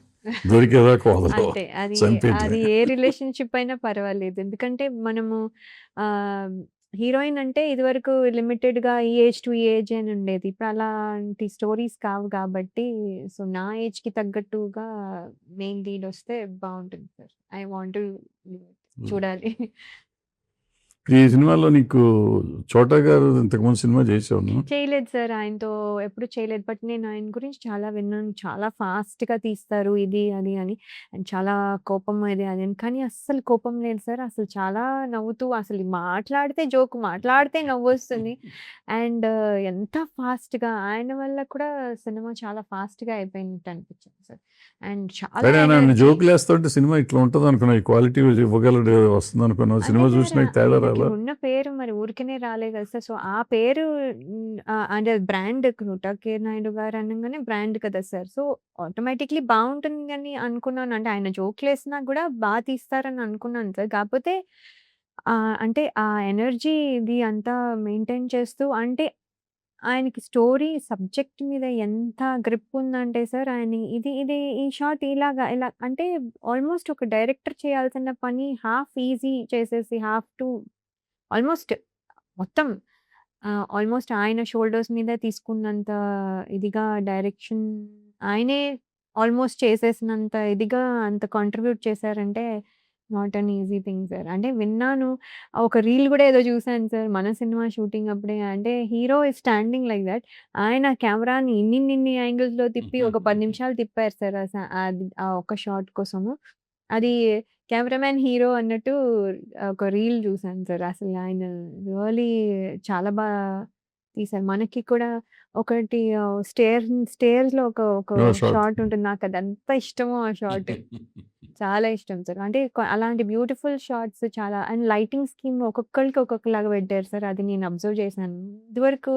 దొరికేదాకా వదలవు, అంతే. అది చంపేయటమే. ఏ రిలేషన్షిప్ అయినా పర్వాలేదు. ఎందుకంటే మనము హీరోయిన్ అంటే ఇదివరకు లిమిటెడ్‌గా ఈ ఏజ్ టు ఈ ఏజ్ అని ఉండేది. ఇప్పుడు అలాంటి స్టోరీస్ కావు కాబట్టి సో నా ఏజ్‌కి తగ్గట్టుగా మెయిన్ లీడ్ వస్తే బాగుంటుంది సార్. ఐ వాంట్ టు చూడాలి. ఈ సినిమాలో నీకు చోటా గారు ఇంతకుముందు సినిమా చేసావు నువ్వు? చేయలేదు సార్. ఆయనతో ఎప్పుడు చేయలేదు. బట్ నేను ఆయన గురించి చాలా విన్నాను. చాలా ఫాస్ట్‌గా తీస్తారు ఇది, అది అని. అండ్ చాలా కోపం ఇది, అది అని. కానీ అస్సలు కోపం లేదు సార్. అసలు చాలా నవ్వుతూ అసలు మాట్లాడితే జోక్, మాట్లాడితే నవ్వొస్తుంది. అండ్ ఎంత ఫాస్ట్‌గా ఆయన వల్ల కూడా సినిమా చాలా ఫాస్ట్‌గా అయిపోయినట్టు అనిపించింది సార్. అండ్ చాలా సరే ఆయన ఎనర్జీ. జోకులు వేస్తుంటే సినిమా ఇట్లా ఉంటుంది అనుకున్నావు, ఈ క్వాలిటీ ఇవ్వగలడు వస్తుంది అనుకున్నావు. అదే సినిమా సార్. చూసినాక తేడా రాలా? ఆయనకి ఉన్న పేరు మరి ఊరికనే రాలేదు కదా సార్. సో ఆ పేరు అంటే బ్రాండ్ కృత కే నాయుడు గారు అనంగానే బ్రాండ్ కదా సార్. సో ఆటోమేటిక్‌లీ బావుంటుందని అనుకున్నాను. అంటే ఆయన జోకులేసినా కూడా తీస్తారని అనుకున్నాను సార్. కాకపోతే అంటే ఆ ఎనర్జీ ఇది అంతా మెయింటైన్ చేస్తూ అంటే ఆయనకి స్టోరీ సబ్జెక్ట్ మీద ఎంత గ్రిప్ ఉందంటే సార్ ఆయన ఈ షాట్ ఇలా అంటే ఆల్మోస్ట్ ఒక డైరెక్టర్ చేయాల్సిన పని హాఫ్ ఈజీ చేసేసి హాఫ్ టు ఆల్మోస్ట్ మొత్తం ఆల్మోస్ట్ ఆయన షోల్డర్స్ మీద తీసుకున్నంత ఇదిగా డైరెక్షన్ ఆయనే ఆల్మోస్ట్ చేసేసినంత ఇదిగా అంత కాంట్రిబ్యూట్ చేశారంటే not an easy thing sir. అంటే విన్నాను. ఒక రీల్ గూడా ఏదో చూసాను సార్. మన సినిమా షూటింగ్ అప్పుడే అంటే hero is standing like that. ఆయన కెమెరాని ఇన్నిన్ని యాంగిల్స్‌లో తిప్పి ఒక 10 నిమిషాలు తిప్పారు సార్. ఆ ఒక్క షాట్ కోసము. అది కెమెరామాన్ హీరో అన్నట్టు ఒక రీల్ చూసాను సార్. అసలు ఆయన రియల్లీ చాలా తీశారు. మనకి కూడా ఒకటి స్టేర్స్‌లో ఒక ఒక షార్ట్. షాట్ ఉంటుంది. నాకదెంత ఇష్టమో ఆ షాట్. చాలా ఇష్టం సార్. అంటే అలాంటి బ్యూటిఫుల్ షాట్స్ చాలా అండ్ లైటింగ్ స్కీమ్ ఒక్కొక్కళ్ళకి ఒక్కొక్కలాగా పెట్టారు సార్. అది నేను అబ్జర్వ్ చేశాను. ఇదివరకు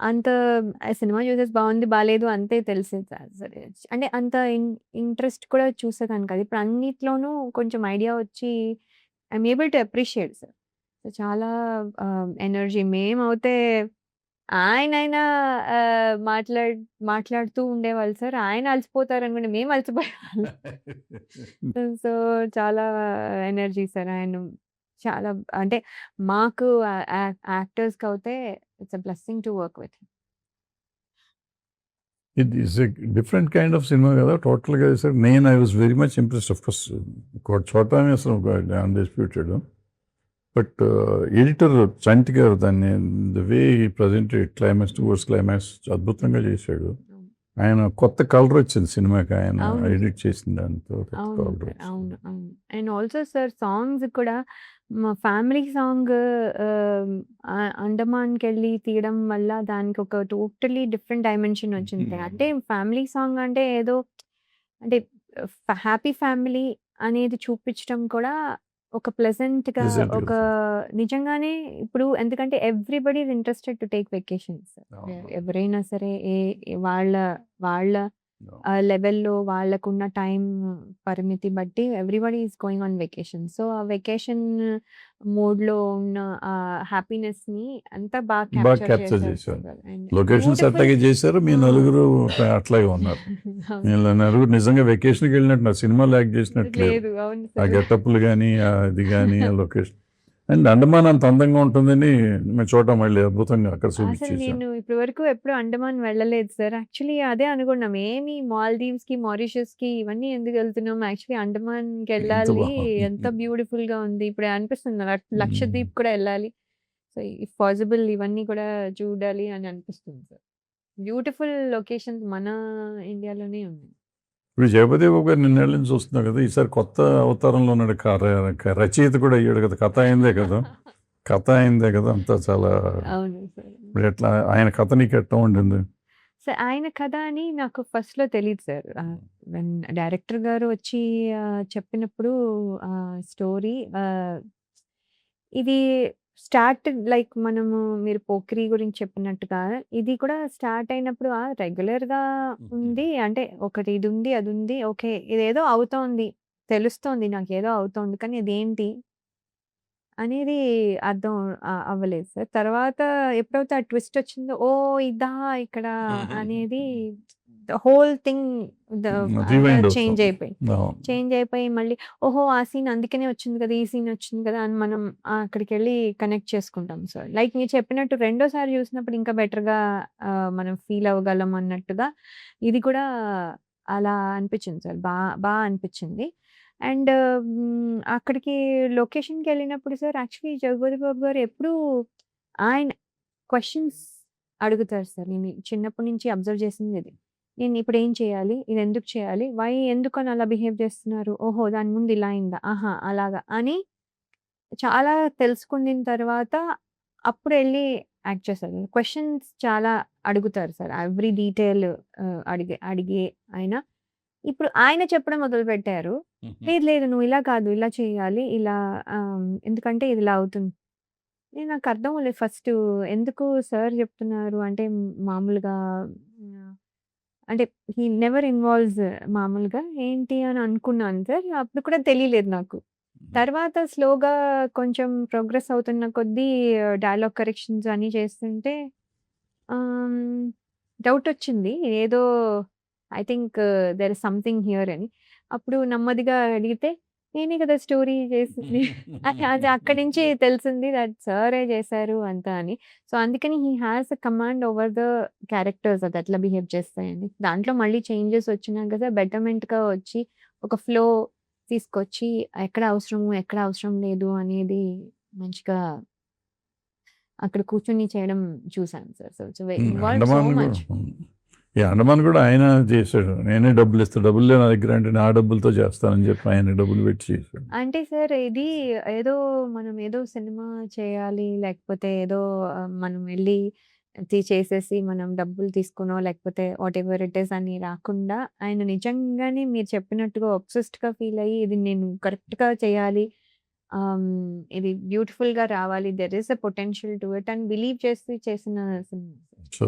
అంత సినిమా చూసేసి బావుంది, బాలేదు అంతే తెలిసేది కాదు సార్. అంటే అంత ఇంట్రెస్ట్ కూడా చూసేదాన్ని కాదు. ఇప్పుడు అన్నిట్లోనూ కొంచెం ఐడియా వచ్చి I'm able to appreciate sir. So చాలా ఎనర్జీ మేమవుతే ఆయనైనా మాట్లాడుతూ ఉండేవాళ్ళు సార్. ఆయన అలసిపోతారనుకుంటే మేము అలసిపోయేవాళ్ళం. సో చాలా ఎనర్జీ సార్. ఆయన చాలా అంటే మాకు యాక్టర్స్‌కవుతే it's a blessing to work with him. It is a different kind of cinema కదా టోటల్గా sir. I was very much impressed. Of course Chota అసలు అన్డిస్ప్యూటెడ్. బట్ ఎడిటర్ చంటి గారు దాన్ని ద వే ఈ ప్రజెంటెడ్ క్లైమాక్స్ టువర్డ్స్ క్లైమాక్స్ అద్భుతంగా చేశాడు. ఆయన కొత్త కలర్ వచ్చింది సినిమాకి, ఆయన అవును. ఎడిట్ చేసిన దాంతో కొత్త అవును కలర్ సార్. వచ్చింది. అవును. అవును. అండ్ ఆల్సో సార్ సాంగ్స్ కూడా మా ఫ్యామిలీ సాంగ్ 'అండమాన్‌కెళ్ళి' తీయడం వల్ల దానికి ఒక టోటల్లీ డిఫరెంట్ డైమెన్షన్ వచ్చింది. అంటే ఫ్యామిలీ సాంగ్ అంటే ఏదో అంటే హ్యాపీ ఫ్యామిలీ అనేది చూపించడం కూడా ఒక ప్లెజెంట్‌గా Pleasant ఒక గా. నిజంగానే ఇప్పుడు ఎందుకంటే everybody is interested to take vacations. అవును. ఎవరైనా సరే వాళ్ళ వాళ్ళ లెవెల్‌లో వాళ్ళకున్న టైం పరిమితి బట్టి everybody is going on vacation. So, ఆ వెకేషన్ మోడ్‌లో ఉన్న హ్యాపీనెస్‌ని అంతా బాగా క్యాప్చర్ క్యాప్చర్ చేశారు చేశారు. సార్. And locations beautiful. అట్లాగే చేశారు. మీ నలుగురు అట్లాగే ఉన్నారు. మీ నలుగురు నిజంగా వెకేషన్కి వెళ్ళినట్టు నా సినిమాలో యాక్ట్ చేసినట్టు లేరు. లేదు. అవును ఆ సార్. గెటప్లు కానీ ఇది కానీ ఆ లొకేషన్ అండ్ అండమాన్ అంత అందంగా ఉంటుందని మేము చూడటం మళ్ళీ అద్భుతంగా అక్కడ అసలు చూపించేసాం. నేను ఇప్పటి వరకు ఎప్పుడు అండమాన్ వెళ్ళలేదు సార్. యాక్చువల్లీ అదే అనుకున్నాం. ఏమి మాల్దీవ్స్‌కి, మారిషస్‌కి ఇవన్నీ ఎందుకు వెళ్తున్నాం? యాక్చువల్లీ అండమాన్‌కి ఎంత వెళ్ళాలి. బాగుంది. ఎంత బ్యూటిఫుల్‌గా ఉంది. ఇప్పుడు అనిపిస్తుంది మ్మ్. లక్షద్వీప్ కూడా వెళ్ళాలి. సో, ఇఫ్ పాసిబుల్ ఇవన్నీ కూడా చూడాలి అని అనిపిస్తుంది సార్. బ్యూటిఫుల్ లొకేషన్స్ మన ఇండియాలోనే ఉన్నాయి. ఇప్పుడు జగపతి బాబు గారు నిన్నేళ్ళ నుంచి చూస్తున్నావు కదా, ఈసారి కొత్త అవతారంలో ఉన్నాడు. రచయిత కూడా అయ్యాడు కదా, కథ అయిందే కదా, అంతా చాలా. అవును సార్. ఇప్పుడు ఎట్లా ఆయన కథ నీకు ఎట్లా ఉండింది? సార్ ఆయన కథ అని నాకు ఫస్ట్‌లో తెలీదు సార్. వెన్ డైరెక్టర్ గారు వచ్చి చెప్పినప్పుడు స్టోరీ ఇది స్టార్ట్ లైక్ మనము మీరు 'పోకిరి' గురించి చెప్పినట్టుగా ఇది కూడా స్టార్ట్ అయినప్పుడు రెగ్యులర్‌గా ఉంది. అంటే ఒకటి ఇదుంది, అదుంది. ఓకే. ఇదేదో అవుతోంది. తెలుస్తోంది నాకేదో అవుతోంది. కానీ అదేంటి అనేది అర్థం అవ్వలేదు సార్. తర్వాత ఎప్పుడైతే ఆ ట్విస్ట్ వచ్చిందో, ఓహ్! ఇదా ఇక్కడ అనేది the whole thing rewind change అవుతాం. అయిపోయింది. చేంజ్ అయిపోయి మళ్ళీ ఓహో! ఆ సీన్ అందుకనే వచ్చింది కదా! ఈ సీన్ వచ్చింది కదా! అని మనం అక్కడికెళ్ళి కనెక్ట్ చేసుకుంటాం సార్. లైక్ మీరు చెప్పినట్టు రెండోసారి చూసినప్పుడు ఇంకా బెటర్‌గా మనం ఫీల్ అవ్వగలం అన్నట్టుగా ఇది కూడా అలా అనిపించింది సార్. బా అనిపించింది. అండ్ అక్కడికి లొకేషన్‌కెళ్ళినప్పుడు సార్ యాక్చువల్లీ 'జగపతి బాబు' గారు ఎప్పుడూ ఆయన క్వెషన్స్ అడుగుతారు సార్. నేను చిన్నప్పటి నుంచి అబ్జర్వ్ చేసింది ఇది. నేను ఇప్పుడేం చేయాలి? ఇది ఎందుకు చేయాలి? ఎందుకని అలా బిహేవ్ చేస్తున్నారు? ఓహో! దాని ముందు ఇలా అయిందా? ఆహా! అలాగా అని చాలా తెలుసుకున్న తర్వాత అప్పుడెళ్ళి యాక్ట్ చేస్తారు. క్వెషన్స్ చాలా అడుగుతారు సార్. ఎవ్రీ డీటెయిల్ అడిగే ఆయన. ఇప్పుడు ఆయన చెప్పడం మొదలుపెట్టారు. లేదు లేదు నువ్వు ఇలా కాదు, ఇలా చేయాలి. ఇలా ఎందుకంటే ఇది ఇలా అవుతుంది. నాకు అర్థం అవ్వలేదు ఫస్టు. ఎందుకు సార్ చెప్తున్నారు అంటే మామూలుగా అంటే హి నెవర్ ఇన్వాల్వ్స్ మామూలుగా ఏంటి అని అనుకున్నాను సార్. అప్పుడు కూడా తెలియలేదు నాకు. తర్వాత స్లోగా కొంచెం ప్రోగ్రెస్ అవుతున్న కొద్దీ డైలాగ్ కరెక్షన్స్ అన్నీ చేస్తుంటే డౌట్ వచ్చింది. ఏదో I think there is something here అని. అప్పుడు నెమ్మదిగా అడిగితే నేనే కదా స్టోరీ చేసింది. అది అక్కడి నుంచి తెలిసింది దట్ సారే చేశారు అంతా అని. సో, అందుకని he has a command over the characters అది ఎట్లా బిహేవ్ చేస్తాయని. దాంట్లో మళ్ళీ చేంజెస్ వచ్చినా కదా బెటర్‌మెంట్‌గా వచ్చి ఒక ఫ్లో తీసుకొచ్చి ఎక్కడ అవసరము, ఎక్కడ అవసరం లేదు అనేది మంచిగా అక్కడ కూర్చొని చేయడం చూసాను sir. So, it's involved so much. ఈ అండమాన్ కూడా ఆయన చేశాడు. నేనే డబ్బులు ఇస్తా, డబ్బులు లేవు నా దగ్గర అంటే నా డబ్బులతో చేస్తానని చెప్పి ఆయన డబ్బులు పెట్టి చేశాడు. అంటే సార్ ఇది ఏదో మనం ఏదో సినిమా చేయాలి లేకపోతే ఏదో మనం వెళ్ళి చేసేసి మనం డబ్బులు తీసుకునో లేకపోతే వాటెవర్ ఇట్ ఈస్ అని రాకుండా ఆయన నిజంగానే మీరు చెప్పినట్టుగా ఒబ్సెస్డ్‌గా ఫీల్ అయ్యి ఇది నేను కరెక్ట్‌గా చేయాలి. ఇది బ్యూటిఫుల్‌గా రావాలి. There is a potential to it అని బిలీవ్ చేసి చేసిన సినిమా. సో,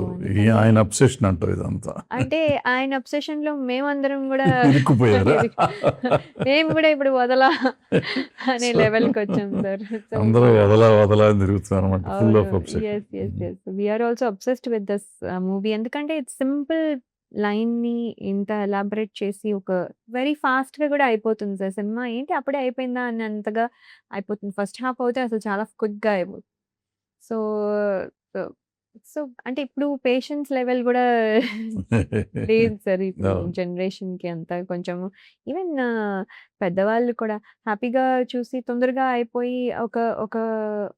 ఆయన అబ్సెషన్ అంటారు ఇదంతా. అంటే ఆయన అబ్సెషన్‌లో మేమందరం గూడా ఇరుక్కుపోయారా? మేము గూడా ఇప్పుడు అనే లెవెల్‌కొచ్చాం సార్. అందరూ వదలా అని తిరుగుతున్నారన్నమాట. Full of obsession. Yes. We are also obsessed with this movie. ఎందుకంటే ఇట్స్ సింపుల్ లైన్‌ని ఇంత ఎలాబరేట్ చేసి ఒక వెరీ ఫాస్ట్‌గా గూడా అయిపోతుంది సార్ సినిమా. ఏంటి అప్పుడే అయిపోయిందా అన్నంతగా అయిపోతుంది. ఫస్ట్ హాఫ్ అయితే అసలు చాలా క్విక్‌గా అయిపోతుంది. సో, సో అంటే ఇప్పుడు పేషెన్స్ లెవెల్ గూడా లేదు సార్ ఇప్పుడు జనరేషన్‌కి అంతా కొంచెం ఈవెన్ పెద్దవాళ్ళు కూడా హ్యాపీగా చూసి తొందరగా అయిపోయి ఒక ఒక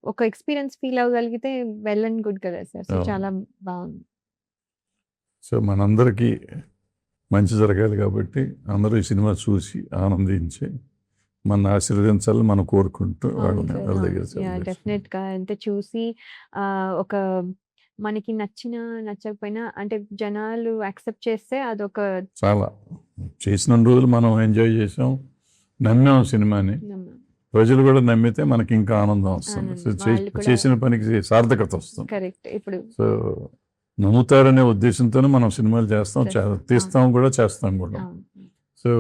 ఒక ఎక్స్‌పీరియన్స్ ఫీల్ అవ్వగలిగితే వెల్ అండ్ గుడ్ కదా సార్. సో, చాలా బావుంది. సో, మనందరికీ మంచి జరగాలి కాబట్టి అందరూ ఈ సినిమా చూసి ఆనందించి మన ఆశీర్వదించాలని మనం కోరుకుంటూ వాళ్ళ దగ్గర డెఫినెట్‌గా అంటే చూసి ఒక మనకి నచ్చకపోయినా అంటే జనాలు యాక్సెప్ట్ చేస్తే అదొక చాలా చేసిన రోజులు మనం ఎంజాయ్ చేసాం, నమ్మాం సినిమాని. ప్రజలు కూడా నమ్మితే మనకి ఇంకా ఆనందం వస్తుంది. సో, చేసిన పనికి సార్థకత వస్తుంది. కరెక్ట్. ఇప్పుడు సో, నమ్ముతారనే ఉద్దేశంతోనే మనం సినిమాలు చేస్తాం, తీస్తాం కూడా, చేస్తాం కూడా. సో,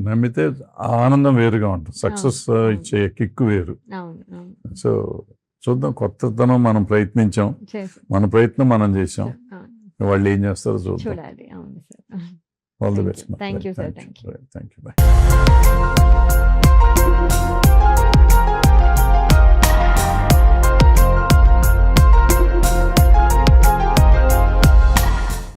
నమ్మితే ఆనందం వేరుగా ఉంటుంది. సక్సెస్ ఇచ్చే కిక్ వేరు. సో, చూద్దాం, కొత్తతనం మనం ప్రయత్నించాం, మన ప్రయత్నం మనం చేసాం. వాళ్ళు ఏం చేస్తారో చూద్దాం. All the best. Thank you sir. Thank you.